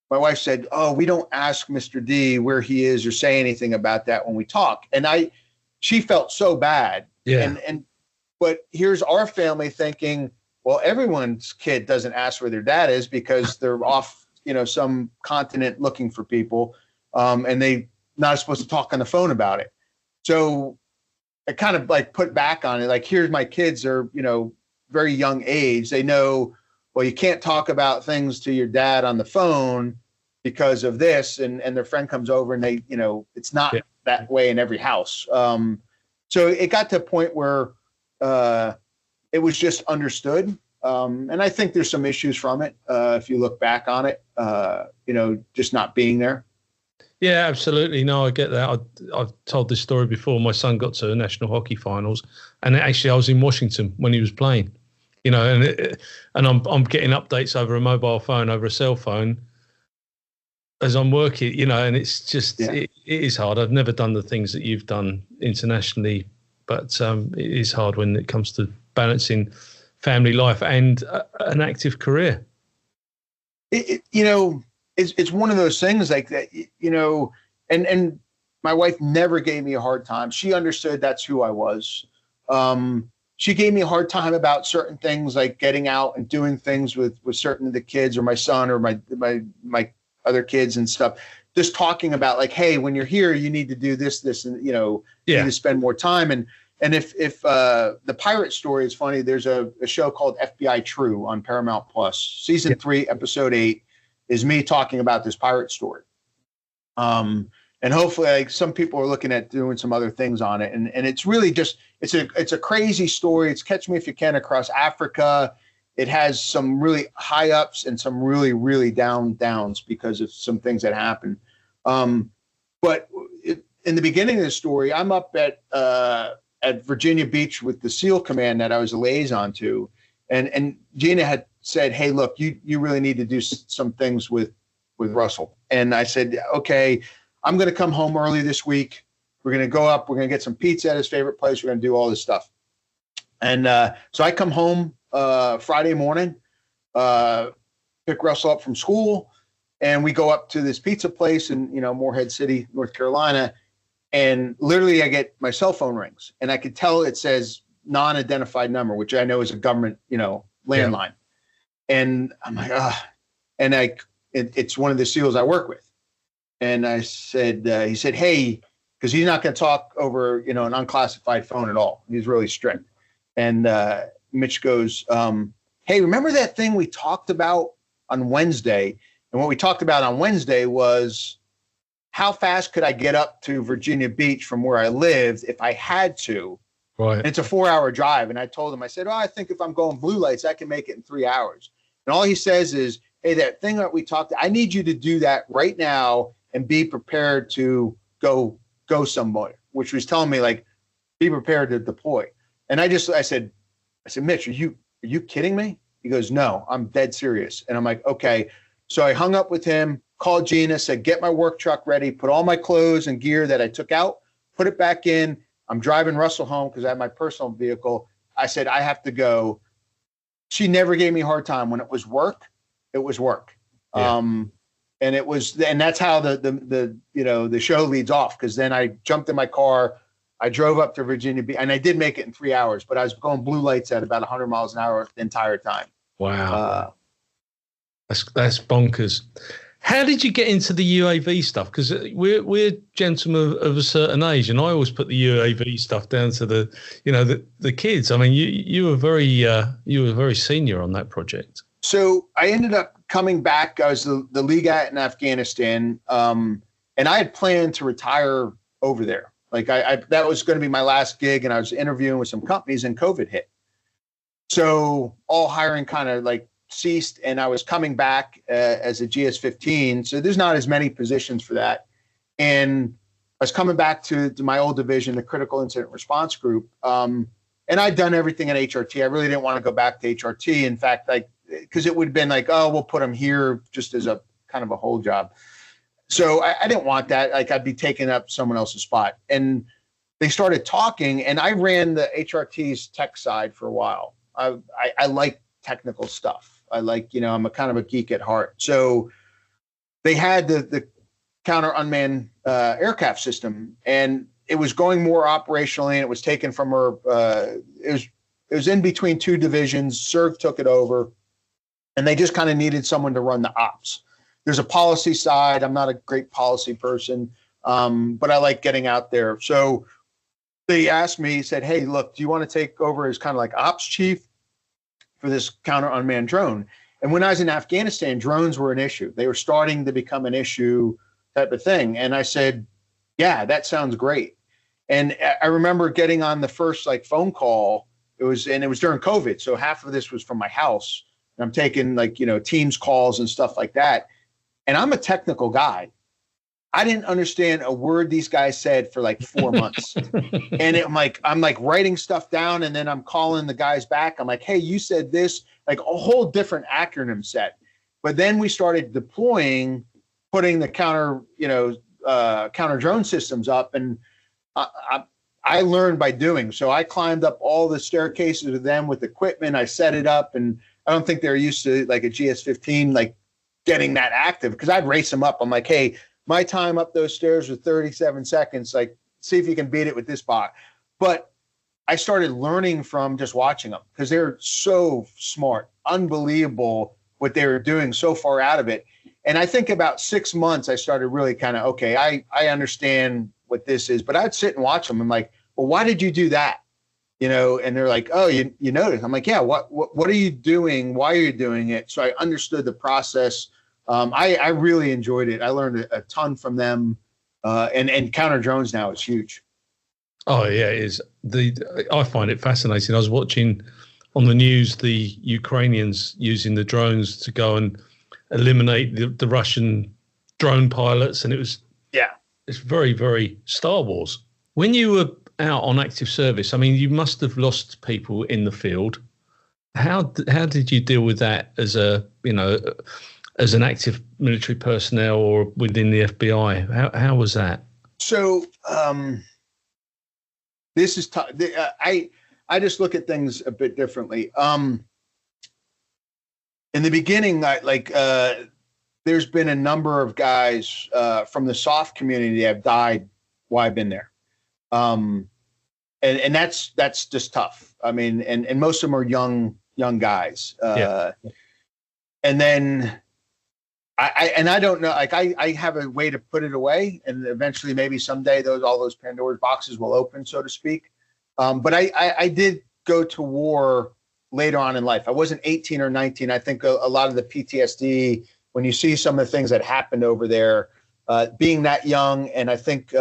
S2: my wife said, oh, we don't ask Mr. D where he is or say anything about that when we talk. And she felt so bad. Yeah. But here's our family thinking, well, everyone's kid doesn't ask where their dad is because they're off, some continent looking for people. And they not supposed to talk on the phone about it. So I kind of like put back on it. Like, here's my kids are, very young age. They know, well, you can't talk about things to your dad on the phone because of this. And their friend comes over and they, it's not that way in every house. So it got to a point where it was just understood. And I think there's some issues from it. If you look back on it, just not being there.
S1: Yeah, absolutely. No, I get that. I've told this story before. My son got to the national hockey finals, and actually I was in Washington when he was playing, and I'm getting updates over a mobile phone, over a cell phone as I'm working, and it's just, it is hard. I've never done the things that you've done internationally, but it is hard when it comes to balancing family life and an active career.
S2: It's one of those things like that, and my wife never gave me a hard time. She understood that's who I was. She gave me a hard time about certain things, like getting out and doing things with certain of the kids, or my son, or my other kids and stuff. Just talking about like, hey, when you're here, you need to do this, and you need to spend more time. And if the pirate story is funny, there's a show called FBI True on Paramount Plus, season 3, episode 8, is me talking about this pirate story. And hopefully, like, some people are looking at doing some other things on it. And it's really just, it's a crazy story. It's Catch Me If You Can across Africa. It has some really high ups and some really, really downs because of some things that happen. But in the beginning of the story, I'm up at Virginia Beach with the SEAL Command that I was a liaison to. And Gina had said, hey, look, you really need to do some things with Russell. And I said, okay, I'm going to come home early this week. We're going to go up. We're going to get some pizza at his favorite place. We're going to do all this stuff. And so I come home Friday morning, pick Russell up from school, and we go up to this pizza place in, Morehead City, North Carolina. And literally I get my cell phone rings, and I could tell it says non-identified number, which I know is a government, landline. Yeah. And I'm like, and it's one of the SEALs I work with. And I said, he said, hey, because he's not going to talk over, an unclassified phone at all. He's really strict. And Mitch goes, hey, remember that thing we talked about on Wednesday? And what we talked about on Wednesday was how fast could I get up to Virginia Beach from where I lived if I had to? Right. And it's a 4-hour drive. And I told him, I said, I think if I'm going blue lights, I can make it in 3 hours. And all he says is, hey, that thing that we talked, I need you to do that right now and be prepared to go somewhere, which was telling me, like, be prepared to deploy. And I said, Mitch, are you kidding me? He goes, no, I'm dead serious. And I'm like, okay. So I hung up with him, called Gina, said, get my work truck ready, put all my clothes and gear that I took out, put it back in. I'm driving Russell home because I have my personal vehicle. I said, I have to go. She never gave me a hard time. When it was work, it was work. Yeah. And that's how the show leads off. Because then I jumped in my car, I drove up to Virginia Beach, and I did make it in 3 hours, but I was going blue lights at about 100 miles an hour the entire time.
S1: Wow. That's bonkers. How did you get into the UAV stuff? Because we're gentlemen of a certain age, and I always put the UAV stuff down to the kids. I mean, you were very senior on that project.
S2: So I ended up coming back. I was the legat in Afghanistan, and I had planned to retire over there. Like that was going to be my last gig, and I was interviewing with some companies, and COVID hit. So all hiring kind of like ceased, and I was coming back as a GS-15. So there's not as many positions for that. And I was coming back to my old division, the Critical Incident Response Group. And I'd done everything at HRT. I really didn't want to go back to HRT. In fact, because it would have been like, oh, we'll put them here just as a kind of a whole job. So I didn't want that. Like, I'd be taking up someone else's spot. And they started talking, and I ran the HRT's tech side for a while. I like technical stuff. I like, I'm a kind of a geek at heart. So they had the counter unmanned aircraft system, and it was going more operationally, and it was taken from her. It was in between two divisions. SERG took it over, and they just kind of needed someone to run the ops. There's a policy side. I'm not a great policy person, but I like getting out there. So they asked me, said, hey, look, do you want to take over as kind of like ops chief for this counter unmanned drone? And when I was in Afghanistan, drones were an issue. They were starting to become an issue type of thing. And I said, yeah, that sounds great. And I remember getting on the first phone call. It was during COVID. So half of this was from my house. And I'm taking Teams calls and stuff like that. And I'm a technical guy. I didn't understand a word these guys said for 4 months. And I'm writing stuff down, and then I'm calling the guys back. I'm like, hey, you said this, a whole different acronym set. But then we started deploying, putting the counter drone systems up. And I learned by doing. So I climbed up all the staircases with them with equipment. I set it up, and I don't think they're used to like a GS-15, like getting that active, because I'd race them up. I'm like, hey, my time up those stairs was 37 seconds. Like, see if you can beat it with this bot. But I started learning from just watching them, because they're so smart, unbelievable what they were doing, so far out of it. And I think about 6 months, I started really kind of, okay, I understand what this is. But I'd sit and watch them. I'm like, well, why did you do that? You know, and they're like, oh, you noticed. I'm like, yeah, what are you doing? Why are you doing it? So I understood the process. I really enjoyed it. I learned a ton from them. And counter drones now is huge.
S1: Oh yeah, it is. I find it fascinating. I was watching on the news the Ukrainians using the drones to go and eliminate the Russian drone pilots, and it's very, very Star Wars. When you were out on active service, I mean, you must have lost people in the field. How did you deal with that as as an active military personnel or within the FBI? How was that? So
S2: this is tough. I just look at things a bit differently. In the beginning, there's been a number of guys from the soft community that have died while I've been there. And that's just tough. I mean, and most of them are young guys. And then I don't know, like I have a way to put it away, and eventually maybe someday all those Pandora's boxes will open, so to speak. But I did go to war later on in life. I wasn't 18 or 19. I think a lot of the PTSD, when you see some of the things that happened over there, being that young, and I think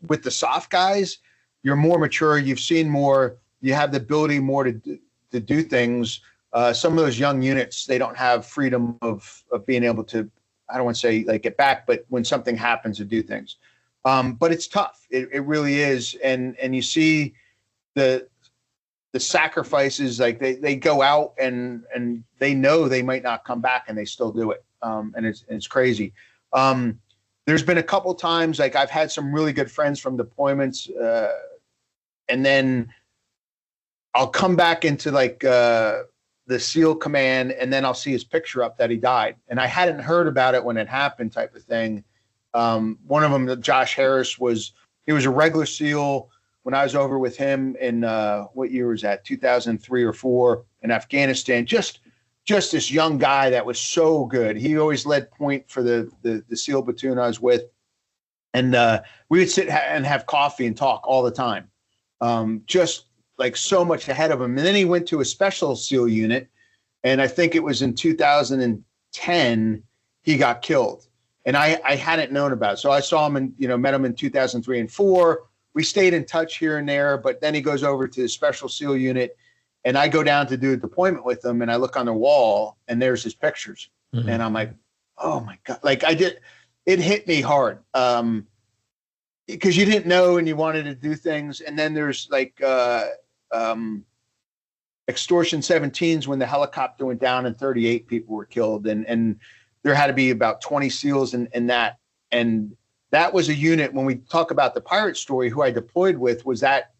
S2: with the soft guys, you're more mature, you've seen more, you have the ability more to do things. Some of those young units, they don't have freedom of being able to, I don't want to say like get back, but when something happens, to do things. But it's tough. It really is. And you see the sacrifices, like they go out and they know they might not come back, and they still do it. And it's crazy. There's been a couple times, like I've had some really good friends from deployments, and then I'll come back into like the SEAL command, and then I'll see his picture up that he died, and I hadn't heard about it when it happened, type of thing. One of them, Josh Harris, he was a regular SEAL when I was over with him in what year was that? 2003 or 4 in Afghanistan. Just this young guy that was so good. He always led point for the SEAL platoon I was with, and we would sit and have coffee and talk all the time. Just like so much ahead of him. And then he went to a special SEAL unit, and I think it was in 2010 he got killed, and I hadn't known about it. So I saw him and met him in 2003 and 4. We stayed in touch here and there, but then he goes over to the special SEAL unit, and I go down to do a deployment with him, and I look on the wall, and there's his pictures. Mm-hmm. And I'm like, oh my God. Like it hit me hard. Because you didn't know and you wanted to do things. And then there's like Extortion 17s, when the helicopter went down and 38 people were killed. And there had to be about 20 SEALs in that. And that was a unit, when we talk about the pirate story, who I deployed with was that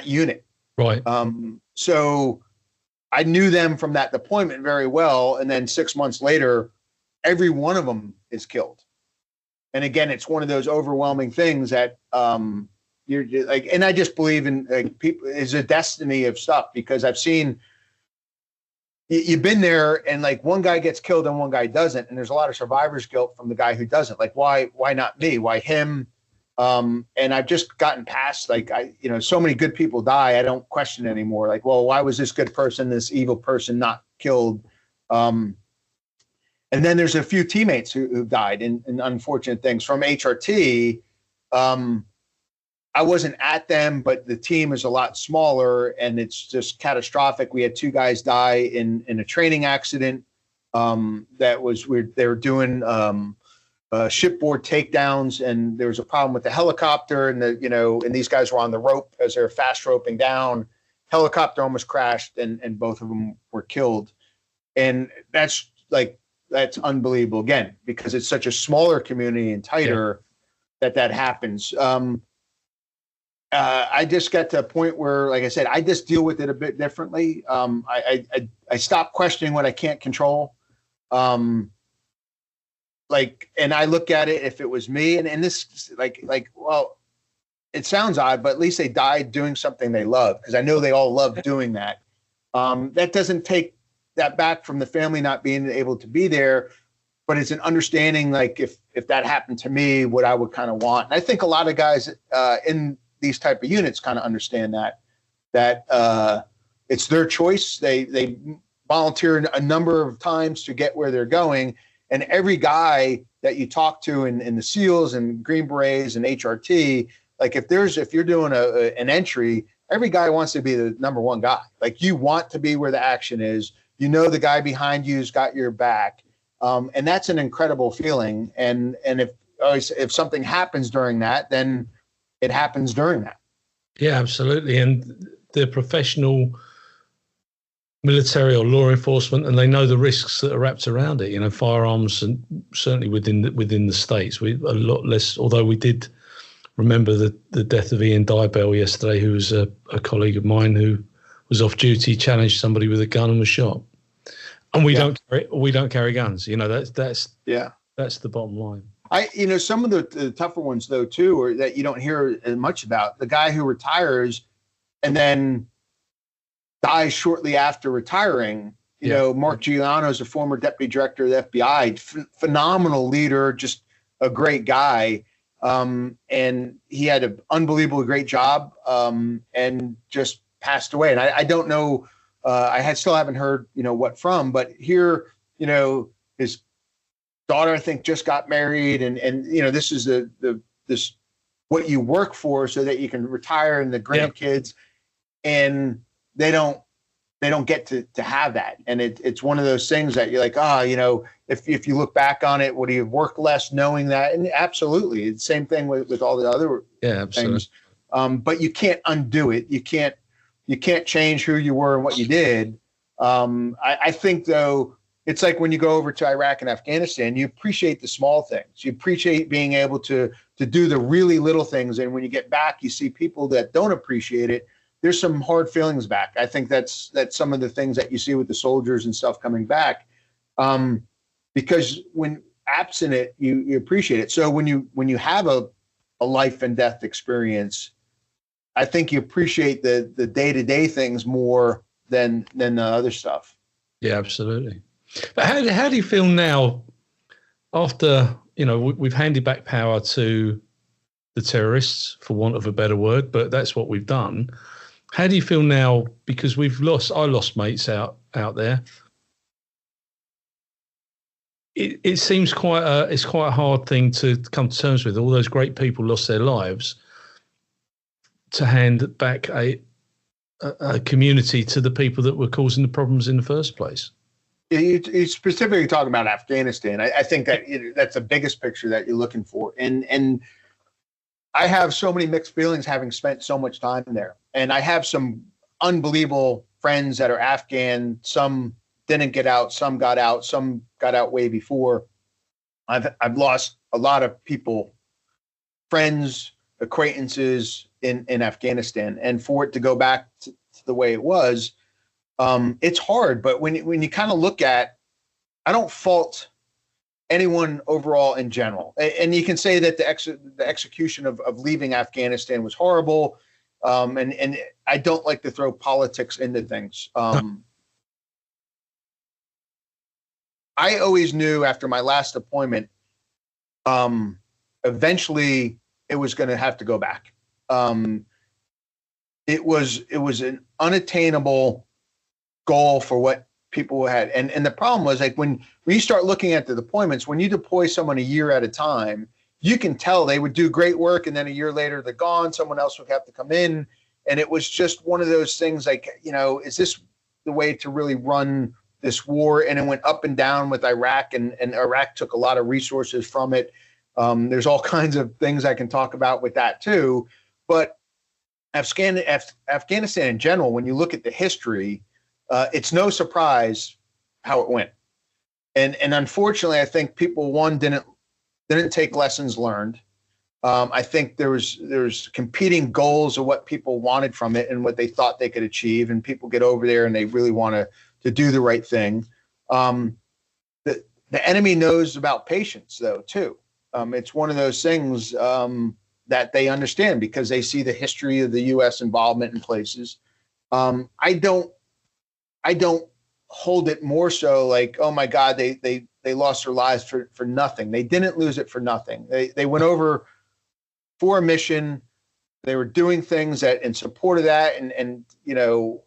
S2: unit.
S1: Right.
S2: So I knew them from that deployment very well. And then 6 months later, every one of them is killed. And again, it's one of those overwhelming things that you're like, and I just believe in like people is a destiny of stuff, because I've seen you've been there, and like one guy gets killed and one guy doesn't, and there's a lot of survivor's guilt from the guy who doesn't. Like, why not me? Why him? And I've just gotten past, like, so many good people die. I don't question anymore. Like, well, why was this good person, this evil person, not killed? And then there's a few teammates who died in unfortunate things from HRT. I wasn't at them, but the team is a lot smaller, and it's just catastrophic. We had 2 guys die in a training accident. That was weird. They were doing shipboard takedowns, and there was a problem with the helicopter, and and these guys were on the rope as they're fast roping down. Helicopter almost crashed, and both of them were killed. And that's unbelievable, again, because it's such a smaller community and tighter that happens. I just got to a point where, like I said, I just deal with it a bit differently. I stop questioning what I can't control. And I look at it, if it was me, and this, well, it sounds odd, but at least they died doing something they love, because I know they all love doing that. That doesn't take that back from the family not being able to be there, but it's an understanding, like if that happened to me, what I would kind of want. And I think a lot of guys in these type of units kind of understand that it's their choice. They volunteer a number of times to get where they're going. And every guy that you talk to in the SEALs and Green Berets and HRT, like if you're doing an entry, every guy wants to be the number one guy. Like, you want to be where the action is. You know, the guy behind you's got your back. And that's an incredible feeling. And if something happens during that, then it happens during that.
S1: Yeah, absolutely. And they're professional military or law enforcement, and they know the risks that are wrapped around it. You know, firearms, and certainly within the states, we a lot less. Although we did remember the death of Ian Dybell yesterday, who was a colleague of mine who was off duty, challenged somebody with a gun and was shot. And we don't carry guns. You know, that's the bottom line.
S2: Some of the tougher ones though too, or that you don't hear as much about, the guy who retires and then dies shortly after retiring. You know, Mark Giuliano is a former deputy director of the FBI, phenomenal leader, just a great guy. And he had an unbelievably great job, and just passed away. And I don't know, still haven't heard, what from, but here, his daughter, I think, just got married, and this is this what you work for so that you can retire, and the grandkids, and they don't get to have that. And it's one of those things that you're like, if you look back on it, would he have worked less knowing that? And absolutely, it's the same thing with all the other things. But you can't undo it. You can't change who you were and what you did. I think though, it's like when you go over to Iraq and Afghanistan, you appreciate the small things. You appreciate being able to do the really little things. And when you get back, you see people that don't appreciate it. There's some hard feelings back. I think that's some of the things that you see with the soldiers and stuff coming back, because when absent it, you appreciate it. So when you have a life and death experience, I think you appreciate the day-to-day things more than the other stuff.
S1: Yeah, absolutely. But how do you feel now after, we've handed back power to the terrorists, for want of a better word, but that's what we've done. How do you feel now? Because I lost mates out there. It seems it's quite a hard thing to come to terms with. All those great people lost their lives, to hand back a community to the people that were causing the problems in the first place.
S2: You specifically talking about Afghanistan. I think that that's the biggest picture that you're looking for. And I have so many mixed feelings having spent so much time there. And I have some unbelievable friends that are Afghan. Some didn't get out, some got out, some got out way before. I've lost a lot of people, friends, acquaintances in Afghanistan. And for it to go back to the way it was, it's hard. But when you kind of look at, I don't fault anyone overall in general. And you can say that the execution of leaving Afghanistan was horrible. And I don't like to throw politics into things. I always knew after my last deployment, eventually it was going to have to go back. It was an unattainable goal for what people had. And the problem was, like, when you start looking at the deployments, when you deploy someone a year at a time, you can tell they would do great work, and then a year later they're gone. Someone else would have to come in. And it was just one of those things, like, is this the way to really run this war? And it went up and down with Iraq, and Iraq took a lot of resources from it. There's all kinds of things I can talk about with that too. But Afghanistan in general, when you look at the history, it's no surprise how it went. And unfortunately, I think people, didn't take lessons learned. I think there's competing goals of what people wanted from it and what they thought they could achieve, and people get over there and they really want to do the right thing. The enemy knows about patience, though, too. It's one of those things that they understand because they see the history of the U.S. involvement in places. I don't hold it more so like, oh my God, they lost their lives for nothing. They didn't lose it for nothing. They went over for a mission. They were doing things that in support of that, and you're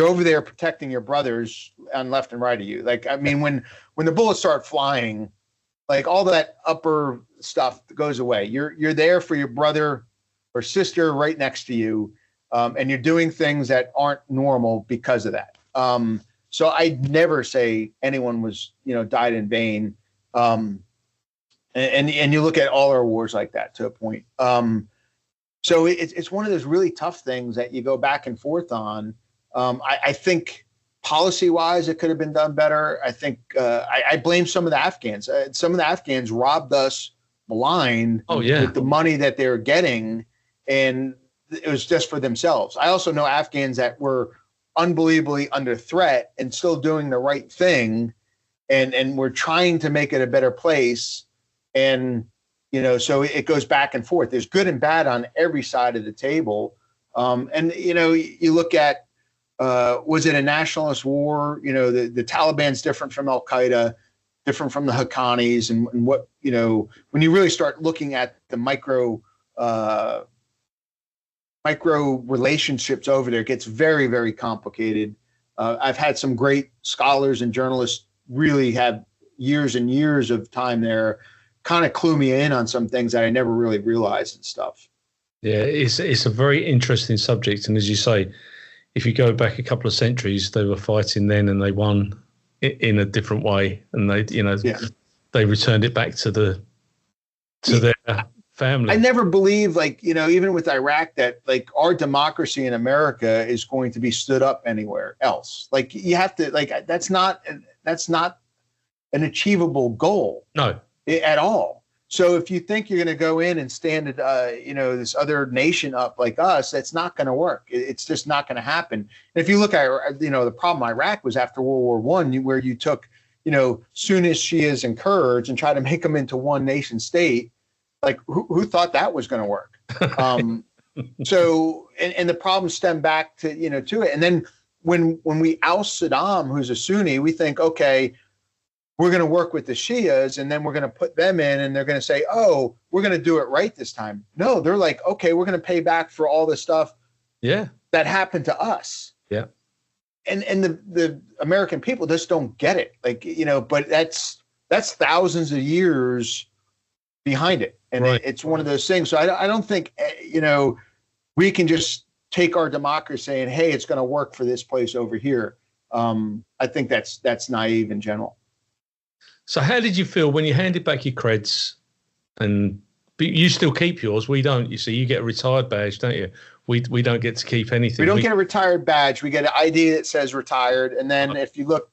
S2: over there protecting your brothers on left and right of you. Like, I mean, when the bullets start flying, like all that upper stuff goes away. You're there for your brother or sister right next to you, and you're doing things that aren't normal because of that. So I'd never say anyone was, died in vain. And you look at all our wars like that to a point. So it's one of those really tough things that you go back and forth on. I think policy-wise, it could have been done better. I think I blame some of the Afghans. Some of the Afghans robbed us blind with the money that they were getting, and it was just for themselves. I also know Afghans that were unbelievably under threat and still doing the right thing, and we're trying to make it a better place. And so it goes back and forth. There's good and bad on every side of the table. And you look at, was it a nationalist war? The Taliban's different from Al Qaeda, different from the Haqqanis, and what, when you really start looking at the micro relationships over there, it gets very, very complicated. I've had some great scholars and journalists really have years and years of time there, kind of clue me in on some things that I never really realized and stuff.
S1: Yeah, it's a very interesting subject. And as you say, if you go back a couple of centuries, they were fighting then and they won in a different way. And they returned it back to their family.
S2: I never believed, even with Iraq, that our democracy in America is going to be stood up anywhere else. You have to, that's not an achievable goal.
S1: No.
S2: At all. So if you think you're going to go in and stand at, this other nation up like us, that's not going to work. It's just not going to happen. And if you look at, the problem in Iraq was after World War I, where you took, Sunnis, Shias, and Kurds and tried to make them into one nation state. Who thought that was going to work? So, and the problem stemmed back to it. And then when we oust Saddam, who's a Sunni, we think, okay, we're going to work with the Shias, and then we're going to put them in, and they're going to say, oh, we're going to do it right this time. No, they're like, okay, we're going to pay back for all the stuff that happened to us.
S1: Yeah.
S2: And the American people just don't get it. But that's thousands of years behind it. And
S1: right.
S2: It's one of those things. So I don't think, we can just take our democracy and, hey, it's going to work for this place over here. I think that's naive in general.
S1: So how did you feel when you handed back your creds, and you still keep yours? We don't. You see, you get a retired badge, don't you? We don't get to keep anything.
S2: We don't get a retired badge. We get an ID that says retired. And then if you look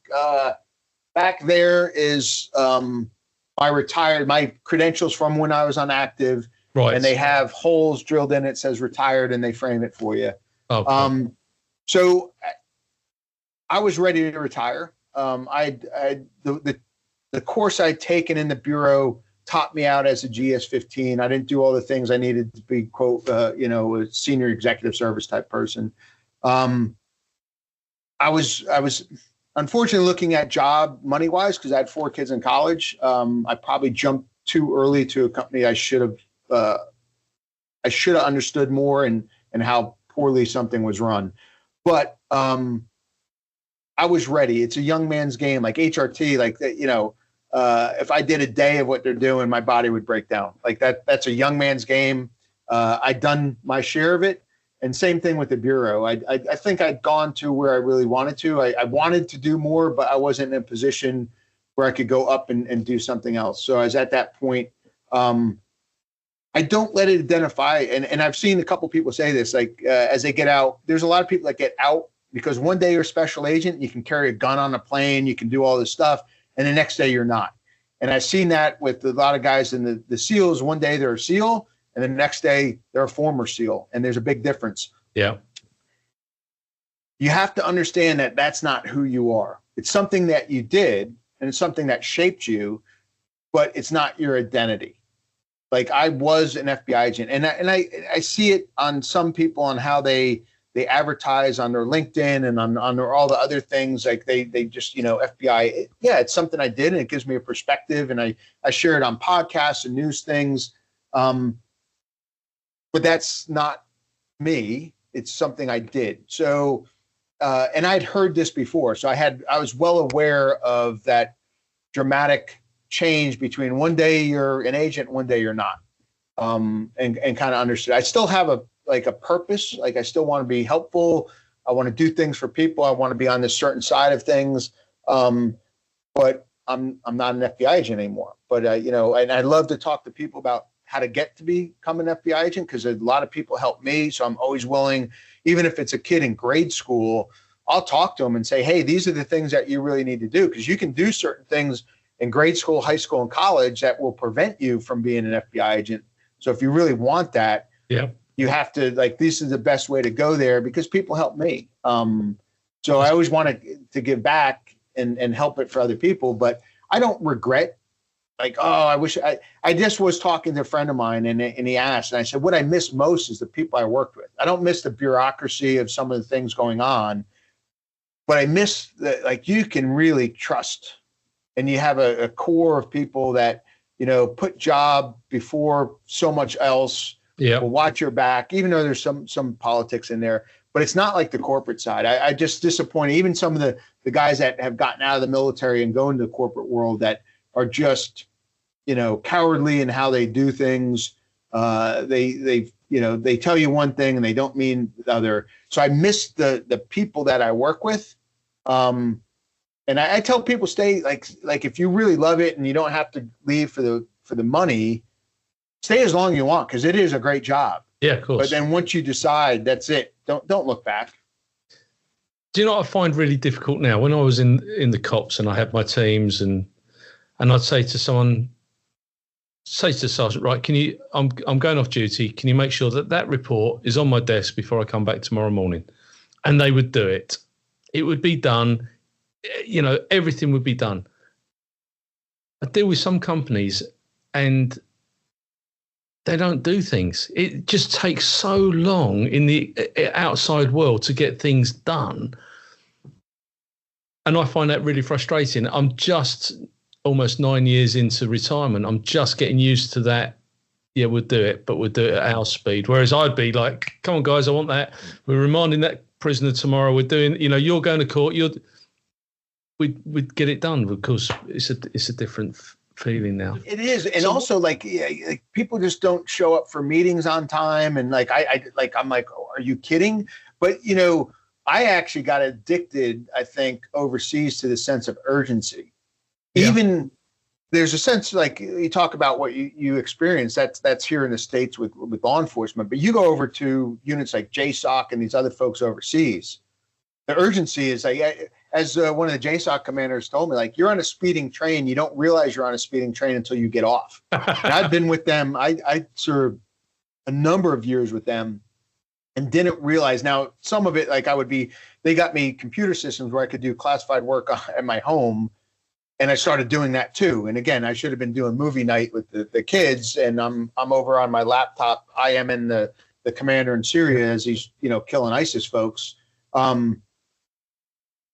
S2: back, there is my credentials from when I was on active. Right. And they have holes drilled in it, says retired, and they frame it for you. Okay. So I was ready to retire. The course I'd taken in the Bureau taught me out as a GS-15. I didn't do all the things I needed to be, quote, a senior executive service type person. I was unfortunately looking at job money-wise because I had 4 kids in college. I probably jumped too early to a company I should have understood more and how poorly something was run. But I was ready. It's a young man's game, like HRT, if I did a day of what they're doing, my body would break down. That's a young man's game. I'd done my share of it. And same thing with the Bureau. I think I'd gone to where I really wanted to. I wanted to do more, but I wasn't in a position where I could go up and do something else. So I was at that point. I don't let it identify. And I've seen a couple people say this, as they get out, there's a lot of people that get out because one day you're a special agent, you can carry a gun on a plane, you can do all this stuff. And the next day you're not. And I've seen that with a lot of guys in the SEALs. One day they're a SEAL, and the next day they're a former SEAL, and there's a big difference.
S1: Yeah.
S2: You have to understand that that's not who you are. It's something that you did, and it's something that shaped you, but it's not your identity. Like I was an FBI agent, and I see it on some people on how they advertise on their LinkedIn and on their, all the other things. Like they just, FBI. It's something I did, and it gives me a perspective, and I share it on podcasts and news things. But that's not me. It's something I did. So, and I'd heard this before. So I was well aware of that dramatic change between one day you're an agent, one day you're not, and kind of understood. I still have a purpose. Like I still want to be helpful. I want to do things for people. I want to be on this certain side of things. But I'm not an FBI agent anymore. But and I love to talk to people about how to get to become an FBI agent, because a lot of people help me. So I'm always willing, even if it's a kid in grade school, I'll talk to them and say, hey, these are the things that you really need to do, because you can do certain things in grade school, high school, and college that will prevent you from being an FBI agent. So if you really want that, you have to, this is the best way to go there, because people help me. So I always want to give back and help it for other people, but I don't regret, I wish I just was talking to a friend of mine, and he asked, and I said, what I miss most is the people I worked with. I don't miss the bureaucracy of some of the things going on, but I miss that, you can really trust. And you have a core of people that, put job before so much else, will watch your back, even though there's some politics in there. But it's not like the corporate side. I just disappointed. Even some of the guys that have gotten out of the military and go into the corporate world that are just, cowardly in how they do things. They tell you one thing and they don't mean the other. So I miss the people that I work with. And I tell people, stay like if you really love it and you don't have to leave for the money, stay as long as you want, because it is a great job.
S1: Yeah, of course.
S2: But then once you decide, that's it. Don't look back.
S1: Do you know what I find really difficult now? When I was in the cops and I had my teams, and I'd say to someone, say to the sergeant, right, can you? I'm going off duty. Can you make sure that report is on my desk before I come back tomorrow morning? And they would do it. It would be done. Everything would be done. I deal with some companies and they don't do things. It just takes so long in the outside world to get things done. And I find that really frustrating. I'm just almost 9 years into retirement. I'm just getting used to that. Yeah, we'll do it, but we'll do it at our speed. Whereas I'd be like, come on, guys, I want that. We're remanding that prisoner tomorrow. We're doing, you're going to court. We'd get it done, because it's a different feeling now. It
S2: is. And so, also people just don't show up for meetings on time. And I'm like, oh, are you kidding? But, I actually got addicted, I think, overseas to the sense of urgency. Yeah. Even there's a sense, you talk about what you experience, that's here in the States with law enforcement, but you go over to units like JSOC and these other folks overseas, the urgency is as one of the JSOC commanders told me, you're on a speeding train. You don't realize you're on a speeding train until you get off. And I've been with them. I served a number of years with them and didn't realize. Now, some of it, they got me computer systems where I could do classified work at my home. And I started doing that too. And again, I should have been doing movie night with the kids. And I'm over on my laptop. I am in the commander in Syria as he's, killing ISIS folks.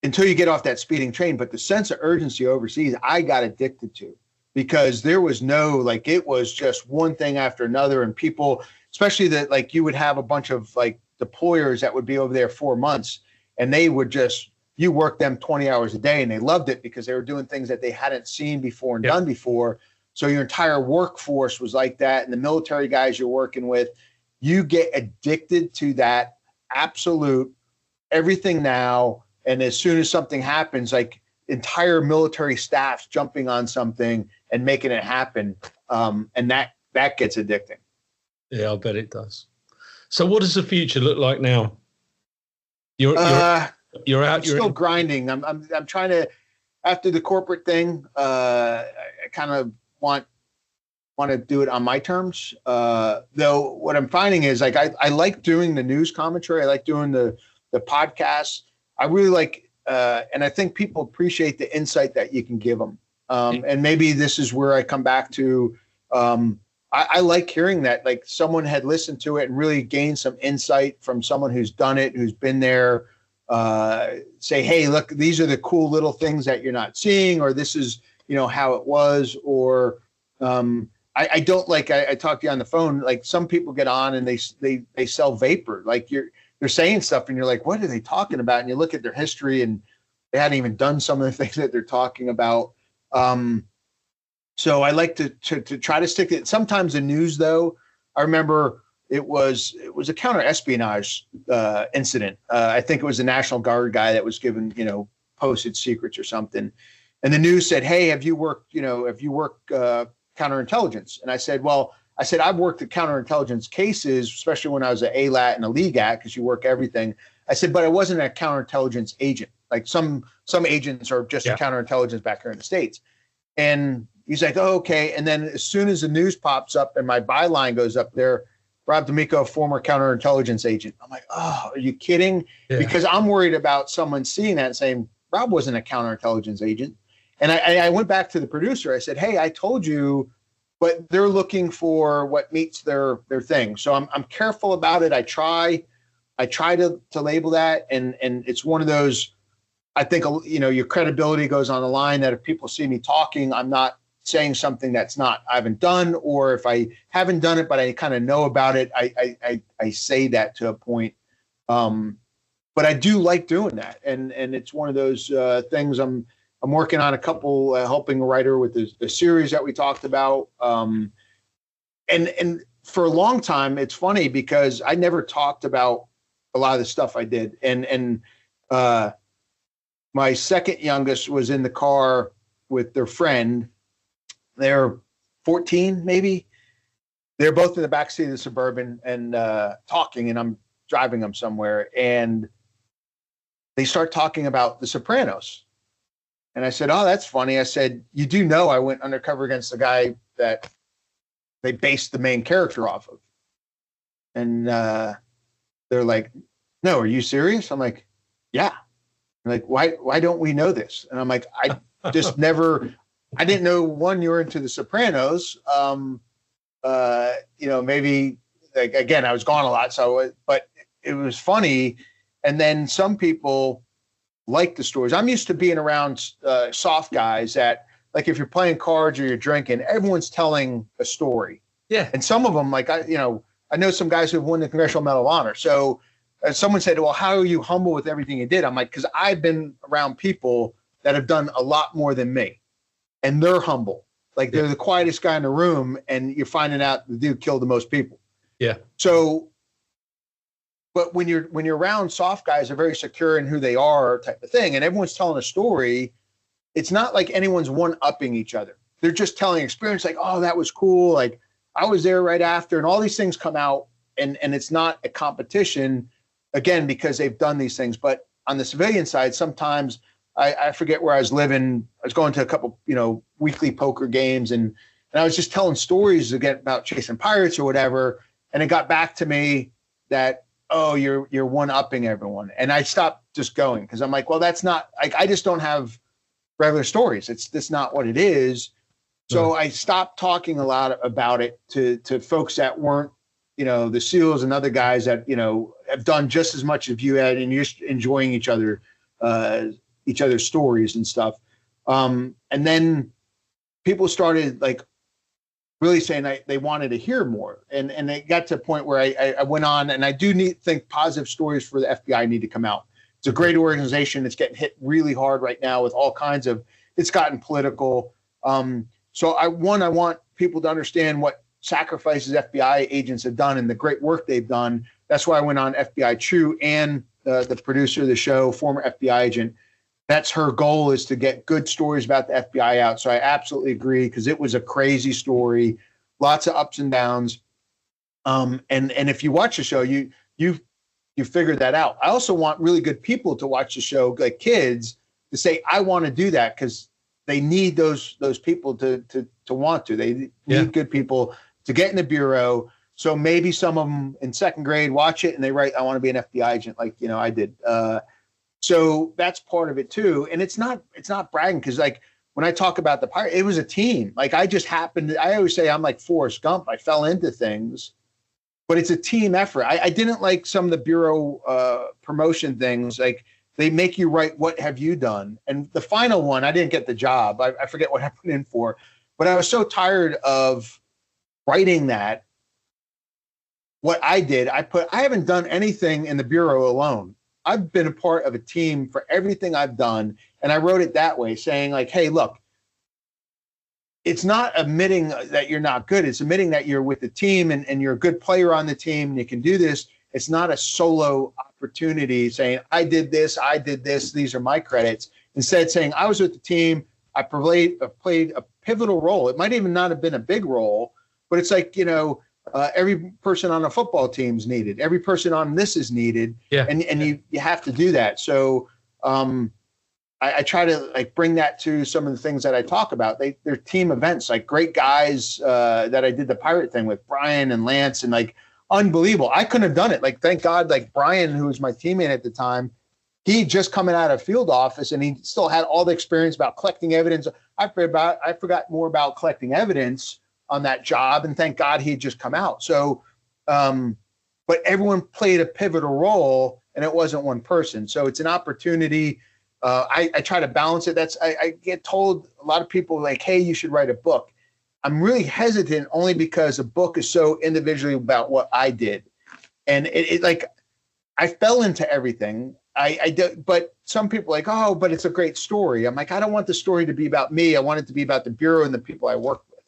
S2: Until you get off that speeding train. But the sense of urgency overseas, I got addicted to, because there was no, it was just one thing after another. And people, especially that, you would have a bunch of deployers that would be over there 4 months, and they would just, you work them 20 hours a day, and they loved it because they were doing things that they hadn't seen before and done before. So your entire workforce was like that. And the military guys you're working with, you get addicted to that absolute everything now. And as soon as something happens, entire military staffs jumping on something and making it happen. And that gets addicting. Yeah,
S1: I bet it does. So what does the future look like now? You're out.
S2: You're still grinding. I'm trying to, after the corporate thing, I kind of want to do it on my terms. Though what I'm finding is like I like doing the news commentary. I like doing the podcasts. I really like, and I think people appreciate the insight that you can give them. And maybe this is where I come back to. I like hearing that, like someone had listened to it and really gained some insight from someone who's done it, who's been there. Say, hey, look, these are the cool little things that you're not seeing, or this is, how it was, or I don't like. I talked to you on the phone. Like some people get on and they sell vapor. Like they're saying stuff and you're like, what are they talking about? And you look at their history and they hadn't even done some of the things that they're talking about. So I like to try to stick to it. Sometimes the news, though, I remember it was a counter-espionage incident. I think it was a National Guard guy that was given, posted secrets or something. And the news said, hey, have you worked counterintelligence? And I said, I've worked at counterintelligence cases, especially when I was an ALAT and a LEGAT, because you work everything. I said, but I wasn't a counterintelligence agent. Like some agents are just counterintelligence back here in the States. And he's like, oh, okay. And then as soon as the news pops up and my byline goes up there, Rob DAmico, former counterintelligence agent. I'm like, oh, are you kidding? Yeah. Because I'm worried about someone seeing that and saying, Rob wasn't a counterintelligence agent. And I went back to the producer. I said, hey, I told you, but they're looking for what meets their thing. So I'm careful about it. I try to label that. And it's one of those, I think, your credibility goes on the line that if people see me talking, I'm not saying something I haven't done, or if I haven't done it, but I kind of know about it, I say that to a point. But I do like doing that. And it's one of those things I'm working on a couple, helping a writer with the series that we talked about. And for a long time, it's funny because I never talked about a lot of the stuff I did. And my second youngest was in the car with their friend. They're 14, maybe. They're both in the backseat of the Suburban and talking, and I'm driving them somewhere. And they start talking about The Sopranos. And I said, oh, that's funny. I said, you do know I went undercover against the guy that they based the main character off of. And they're like, no, are you serious? I'm like, yeah. I'm like, why don't we know this? And I'm like, I just never... I didn't know, one, you were into The Sopranos. Maybe, like, again, I was gone a lot, but it was funny. And then some people like the stories. I'm used to being around soft guys that, like, if you're playing cards or you're drinking, everyone's telling a story. Yeah. And some of them, like, I know some guys who've won the Congressional Medal of Honor. So someone said, well, how are you humble with everything you did? I'm like, because I've been around people that have done a lot more than me. And they're humble. Like they're the quietest guy in the room, and you're finding out the dude killed the most people. Yeah. So, but when you're around soft guys, they're very secure in who they are, type of thing, and everyone's telling a story. It's not like anyone's one-upping each other. They're just telling experience, like, oh, that was cool. Like I was there right after, and all these things come out, and it's not a competition, again, because they've done these things. But on the civilian side, sometimes. I forget where I was living. I was going to a couple, weekly poker games, and I was just telling stories again about chasing pirates or whatever. And it got back to me that, oh, you're one-upping everyone. And I stopped just going because I'm like, well, that's not, I just don't have regular stories. That's not what it is. So I stopped talking a lot about it to folks that weren't, the SEALs and other guys that, have done just as much as you had, and you're just enjoying each other's stories and stuff. And then people started like really saying they wanted to hear more. And it got to a point where I went on, and I do think positive stories for the FBI need to come out. It's a great organization. It's getting hit really hard right now with all kinds of, it's gotten political. So I want people to understand what sacrifices FBI agents have done and the great work they've done. That's why I went on FBI True, and the producer of the show, former FBI agent. That's her goal, is to get good stories about the FBI out. So I absolutely agree, because it was a crazy story, lots of ups and downs. And if you watch the show, you figure that out. I also want really good people to watch the show, like kids to say, I want to do that, because they need those people to want to. They need good people to get in the bureau. So maybe some of them in second grade watch it and they write, I want to be an FBI agent, like, I did. So that's part of it too. And it's not bragging, because like when I talk about the pirate, it was a team. Like I always say I'm like Forrest Gump. I fell into things, but it's a team effort. I didn't like some of the bureau promotion things. Like they make you write, what have you done? And the final one, I didn't get the job. I forget what I put in for, but I was so tired of writing that. What I did, I haven't done anything in the bureau alone. I've been a part of a team for everything I've done. And I wrote it that way, saying like, hey, look, it's not admitting that you're not good. It's admitting that you're with the team and you're a good player on the team and you can do this. It's not a solo opportunity saying, I did this, these are my credits. Instead saying, I was with the team, I played a pivotal role. It might even not have been a big role, but it's like, every person on a football team is needed. Every person on this is needed. Yeah. And you have to do that. So I try to like bring that to some of the things that I talk about. They're team events, like great guys that I did the pirate thing with, Brian and Lance, and like unbelievable. I couldn't have done it. Like, thank God, like Brian, who was my teammate at the time, he just coming out of field office and he still had all the experience about collecting evidence. I forgot more about collecting evidence on that job, and thank God he'd just come out. So, but everyone played a pivotal role, and it wasn't one person. So it's an opportunity. I try to balance it. I get told a lot of people like, hey, you should write a book. I'm really hesitant only because a book is so individually about what I did, and it like I fell into everything. I did, but some people are like, oh, but it's a great story. I'm like, I don't want the story to be about me. I want it to be about the bureau and the people I work with.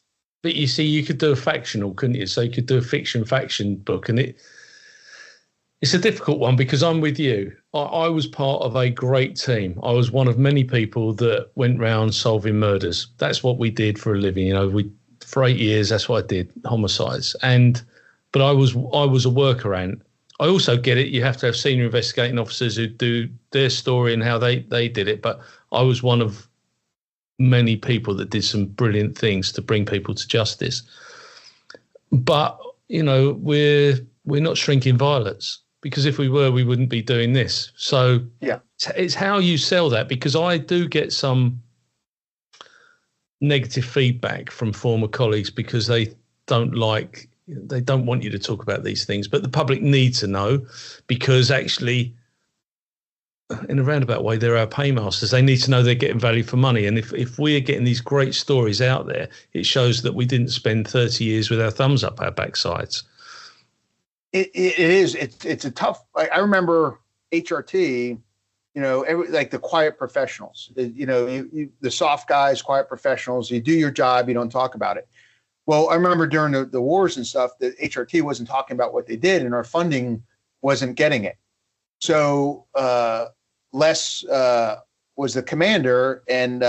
S1: But you see, you could do a factional, couldn't you? So you could do a faction book, and it's a difficult one because I'm with you. I was part of a great team. I was one of many people that went round solving murders. That's what we did for a living. For 8 years, that's what I did, homicides. But I was a worker ant. I also get it. You have to have senior investigating officers who do their story and how they did it. But I was one of many people that did some brilliant things to bring people to justice. But, we're not shrinking violets, because if we were, we wouldn't be doing this. So yeah, it's how you sell that, because I do get some negative feedback from former colleagues because they don't want you to talk about these things, but the public need to know, because actually, in a roundabout way, they're our paymasters. They need to know they're getting value for money. And if we are getting these great stories out there, it shows that we didn't spend 30 years with our thumbs up our backsides.
S2: It is. It's a tough. I remember HRT. Like the quiet professionals. The soft guys, quiet professionals. You do your job. You don't talk about it. Well, I remember during the wars and stuff, the HRT wasn't talking about what they did, and our funding wasn't getting it. So Les was the commander, and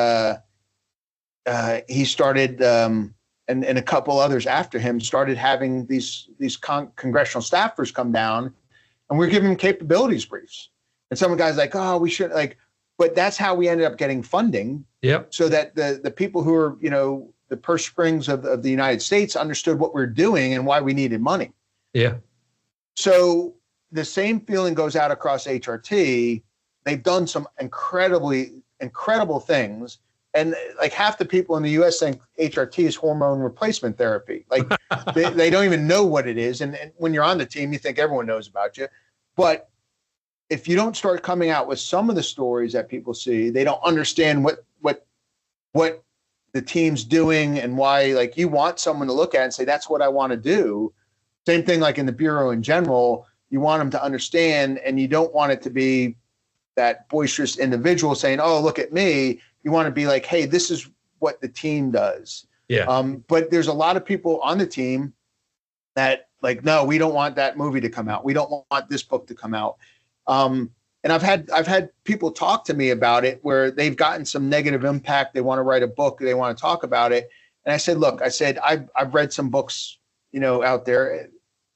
S2: he started, and a couple others after him started having these congressional staffers come down, and we're giving them capabilities briefs. And some guys like, oh, we should but that's how we ended up getting funding. Yep. So that the people who are, the purse strings of the United States understood what we're doing and why we needed money. Yeah. So the same feeling goes out across HRT. They've done some incredible things. And like half the people in the U.S. think HRT is hormone replacement therapy. Like they don't even know what it is. And when you're on the team, you think everyone knows about you. But if you don't start coming out with some of the stories that people see, they don't understand what the team's doing and why. Like you want someone to look at and say, that's what I want to do. Same thing like in the bureau in general. You want them to understand, and you don't want it to be that boisterous individual saying, oh, look at me. You want to be like, hey, this is what the team does. Yeah. But there's a lot of people on the team that like, no, we don't want that movie to come out. We don't want this book to come out. And I've had people talk to me about it where they've gotten some negative impact. They want to write a book. They want to talk about it. And I said, look, I've read some books, out there.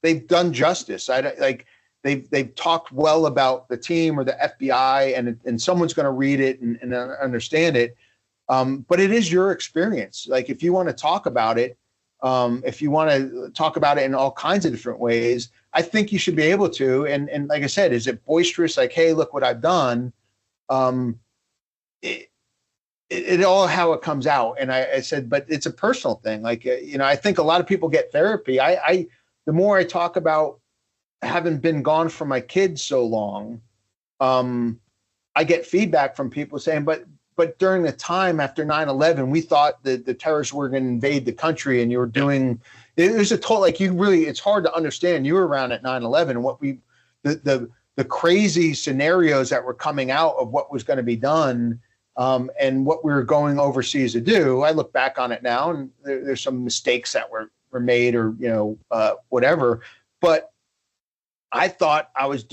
S2: They've done justice. They they've talked well about the team or the FBI, and someone's going to read it and understand it. But it is your experience. Like, if you want to talk about it, if you want to talk about it in all kinds of different ways, I think you should be able to. And like I said, is it boisterous? Like, hey, look what I've done. It all how it comes out. And I said, but it's a personal thing. Like, I think a lot of people get therapy. The more I talk about having been gone from my kids so long, I get feedback from people saying, but during the time after 9/11, we thought that the terrorists were going to invade the country, and you were doing, it was a total, like, it's hard to understand. You were around at 9/11 and what the crazy scenarios that were coming out of what was going to be done, and what we were going overseas to do. I look back on it now, and there's some mistakes that were made, or, whatever. But I thought I was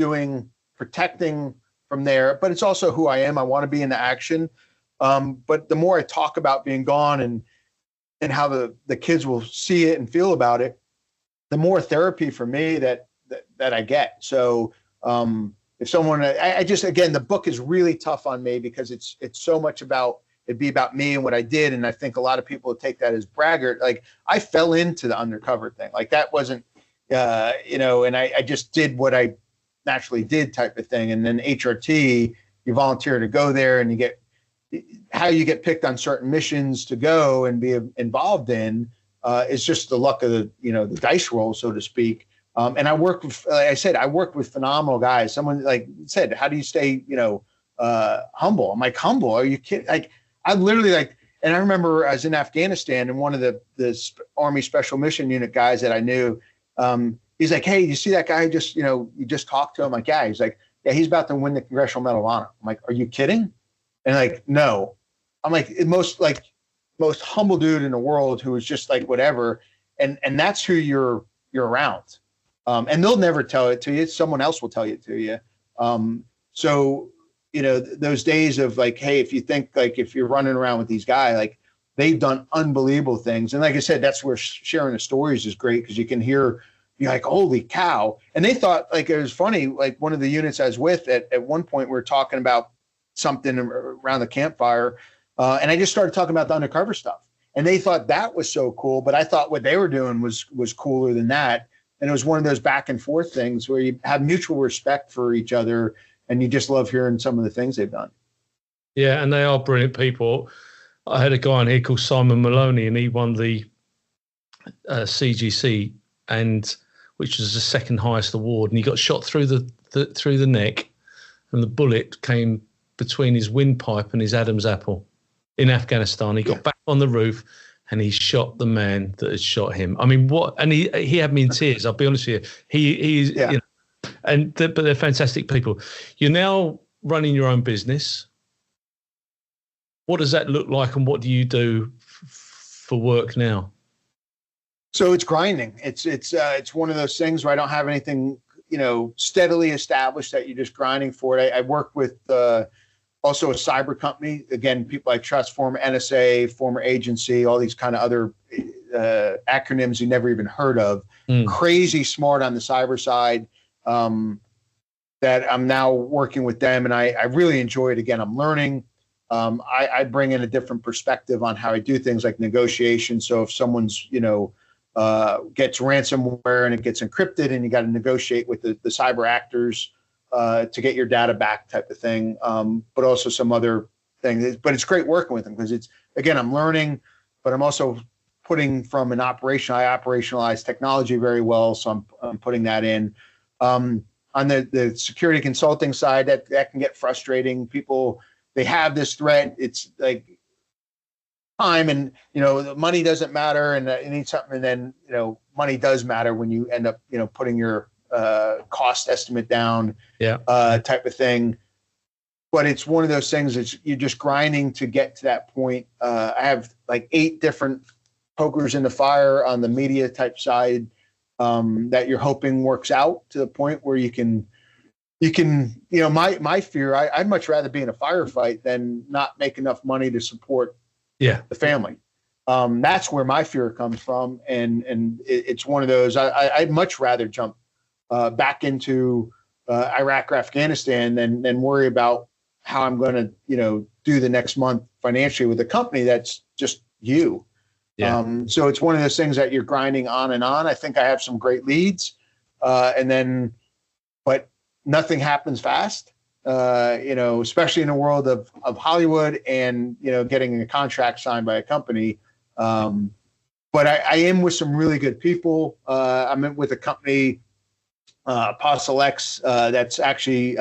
S2: protecting from there, but it's also who I am. I want to be into action. But the more I talk about being gone and how the kids will see it and feel about it, the more therapy for me that I get. So if someone, I just, again, the book is really tough on me because it's so much about, it'd be about me and what I did. And I think a lot of people take that as braggart. Like, I fell into the undercover thing. Like, that wasn't, and I just did what I naturally did type of thing. And then HRT, you volunteer to go there, and how you get picked on certain missions to go and be involved in is just the luck of the dice roll, so to speak. And I worked with, like I said, with phenomenal guys. Someone like said, how do you stay, humble? I'm like, humble? Are you kidding? Like, I literally and I remember I was in Afghanistan, and one of the Army Special Mission Unit guys that I knew, he's like, hey, you see that guy you just talked to him? I'm like, yeah. He's like, yeah, he's about to win the Congressional Medal of Honor. I'm like, are you kidding? And like, no. I'm like, most humble dude in the world who is just like whatever. And that's who you're around. And they'll never tell it to you. Someone else will tell it to you. So, those days of like, hey, if you think, like, if you're running around with these guys, like, they've done unbelievable things. And like I said, that's where sharing the stories is great, because you can hear, you're like, holy cow. And they thought, like, it was funny, like, one of the units I was with at one point, we were talking about something around the campfire. And I just started talking about the undercover stuff. And they thought that was so cool. But I thought what they were doing was cooler than that. And it was one of those back and forth things where you have mutual respect for each other, and you just love hearing some of the things they've done.
S1: Yeah, and they are brilliant people. I had a guy on here called Simon Maloney, and he won the CGC, which was the second highest award. And he got shot through the neck, and the bullet came between his windpipe and his Adam's apple in Afghanistan. He got back on the roof, and he shot the man that had shot him. I mean, what? And he had me in tears. I'll be honest with you. He's but they're fantastic people. You're now running your own business. What does that look like, and what do you do for work now?
S2: So it's grinding. It's one of those things where I don't have anything, steadily established that you're just grinding for it. I work with also a cyber company. Again, people I trust, former NSA, former agency, all these kind of other acronyms you never even heard of. Crazy smart on the cyber side. That I'm now working with them, and I really enjoy it. Again, I'm learning. I bring in a different perspective on how I do things like negotiation. So if someone's, gets ransomware and it gets encrypted, and you got to negotiate with the cyber actors to get your data back, type of thing. But also some other things. But it's great working with them, because I'm learning, but I'm also putting from an operation. I operationalize technology very well, so I'm putting that in. On the security consulting side, that can get frustrating. People, they have this threat. It's like time, and the money doesn't matter, and you need something. And then money does matter when you end up putting your cost estimate down, type of thing. But it's one of those things that you're just grinding to get to that point. I have like 8 different pokers in the fire on the media type side. That you're hoping works out to the point where you can, my fear, I'd much rather be in a firefight than not make enough money to support the family. That's where my fear comes from. And it's one of those, I'd much rather jump back into Iraq or Afghanistan than worry about how I'm going to, do the next month financially with a company that's just you.
S1: Yeah.
S2: So it's one of those things that you're grinding on and on. I think I have some great leads, but nothing happens fast. Especially in the world of Hollywood and, getting a contract signed by a company. But I am with some really good people. I'm with a company, Apostle X, that's actually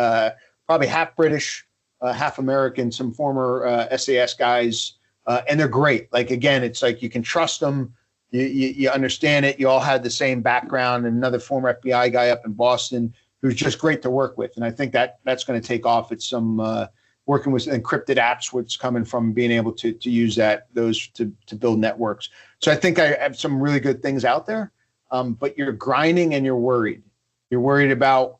S2: probably half British, half American, some former SAS guys. And they're great. Like, again, it's like you can trust them. You understand it. You all had the same background. And another former FBI guy up in Boston who's just great to work with. And I think that's going to take off. It's some working with encrypted apps, what's coming from being able to use those to build networks. So I think I have some really good things out there. But you're grinding and you're worried. You're worried about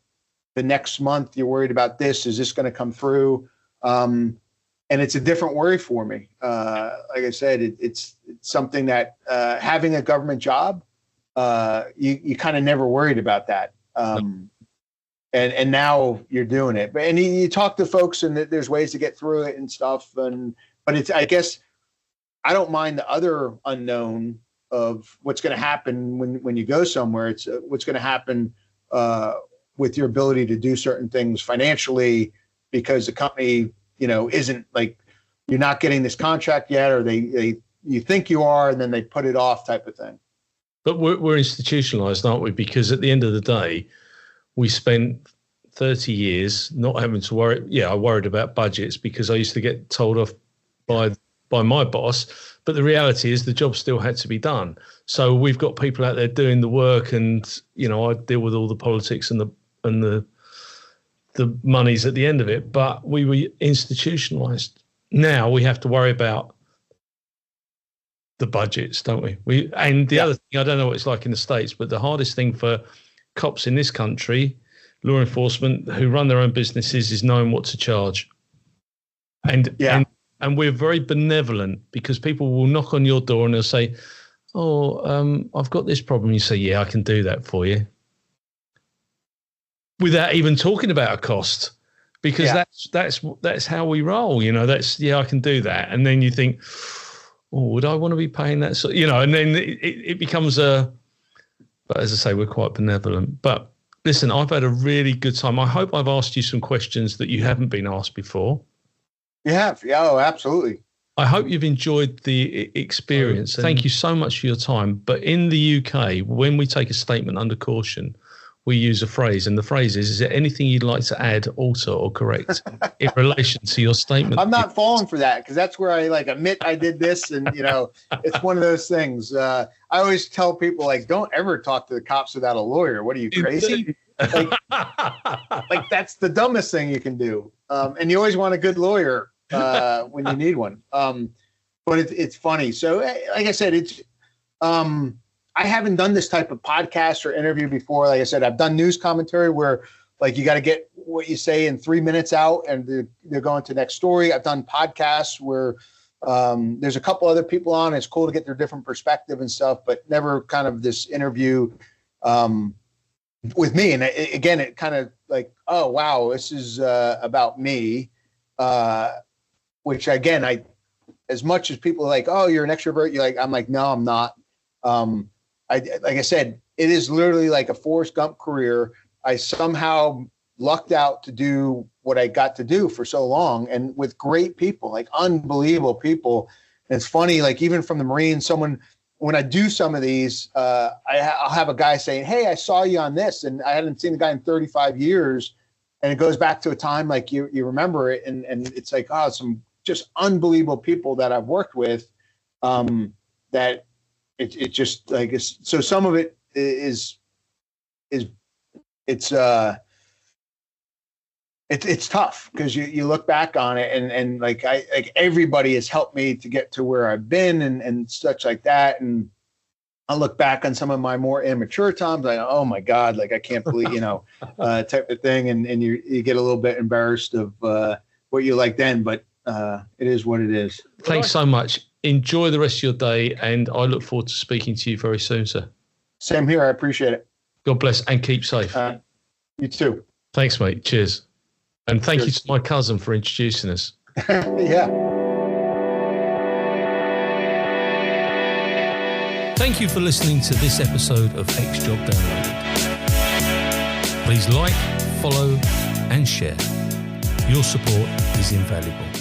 S2: the next month. You're worried about this. Is this going to come through? And it's a different worry for me. Like I said, it's something that having a government job, you kind of never worried about that. And now you're doing it. And you talk to folks, and there's ways to get through it and stuff. But it's, I guess, I don't mind the other unknown of what's going to happen when you go somewhere. It's what's going to happen with your ability to do certain things financially, because the company, isn't like, you're not getting this contract yet, or you think you are, and then they put it off, type of thing.
S1: But we're institutionalized, aren't we? Because at the end of the day, we spent 30 years not having to worry. Yeah, I worried about budgets because I used to get told off by my boss. But the reality is the job still had to be done. So we've got people out there doing the work, and I deal with all the politics and the monies at the end of it. But we were institutionalized. Now we have to worry about the budgets, don't we? The other thing, I don't know what it's like in the States, but the hardest thing for cops in this country, law enforcement who run their own businesses, is knowing what to charge. And we're very benevolent, because people will knock on your door and they'll say, I've got this problem. You say, yeah, I can do that for you, without even talking about a cost, because that's how we roll. I can do that. And then you think, would I want to be paying that? So, and then it becomes but as I say, we're quite benevolent. But listen, I've had a really good time. I hope I've asked you some questions that you haven't been asked before. You
S2: have. Yeah, oh, absolutely.
S1: I hope you've enjoyed the experience. Thank you so much for your time. But in the UK, when we take a statement under caution, we use a phrase, and the phrase is there anything you'd like to add, alter, or correct in relation to your statement?
S2: I'm not falling for that, because that's where I admit I did this, and it's one of those things. I always tell people, don't ever talk to the cops without a lawyer. What are you, crazy? Like that's the dumbest thing you can do. And you always want a good lawyer when you need one. But it's funny. So like I said, it's I haven't done this type of podcast or interview before. Like I said, I've done news commentary where you got to get what you say in 3 minutes out, and they're going to the next story. I've done podcasts where there's a couple other people on. It's cool to get their different perspective and stuff, but never kind of this interview with me. And again, it kind of oh, wow, this is about me, which again, as much as people are oh, you're an extrovert, I'm like, no, I'm not. Like I said, it is literally like a Forrest Gump career. I somehow lucked out to do what I got to do for so long, and with great people, unbelievable people. And it's funny, even from the Marines, when I do some of these, I'll have a guy saying, hey, I saw you on this, and I hadn't seen the guy in 35 years. And it goes back to a time you remember it. And it's some just unbelievable people that I've worked with, that it just so some of it it's tough, because you look back on it and everybody has helped me to get to where I've been and such like that. And I look back on some of my more immature times, oh my God, I can't believe, type of thing. And you get a little bit embarrassed of what you like then, but it is what it is.
S1: Thanks so much. Enjoy the rest of your day, and I look forward to speaking to you very soon, sir.
S2: Same here. I appreciate it.
S1: God bless, and keep safe.
S2: You too.
S1: Thanks, mate. Cheers. And thank you
S2: Cheers.
S1: to my cousin for introducing us.
S2: Yeah.
S1: Thank you for listening to this episode of X Job Downloaded. Please like, follow, and share. Your support is invaluable.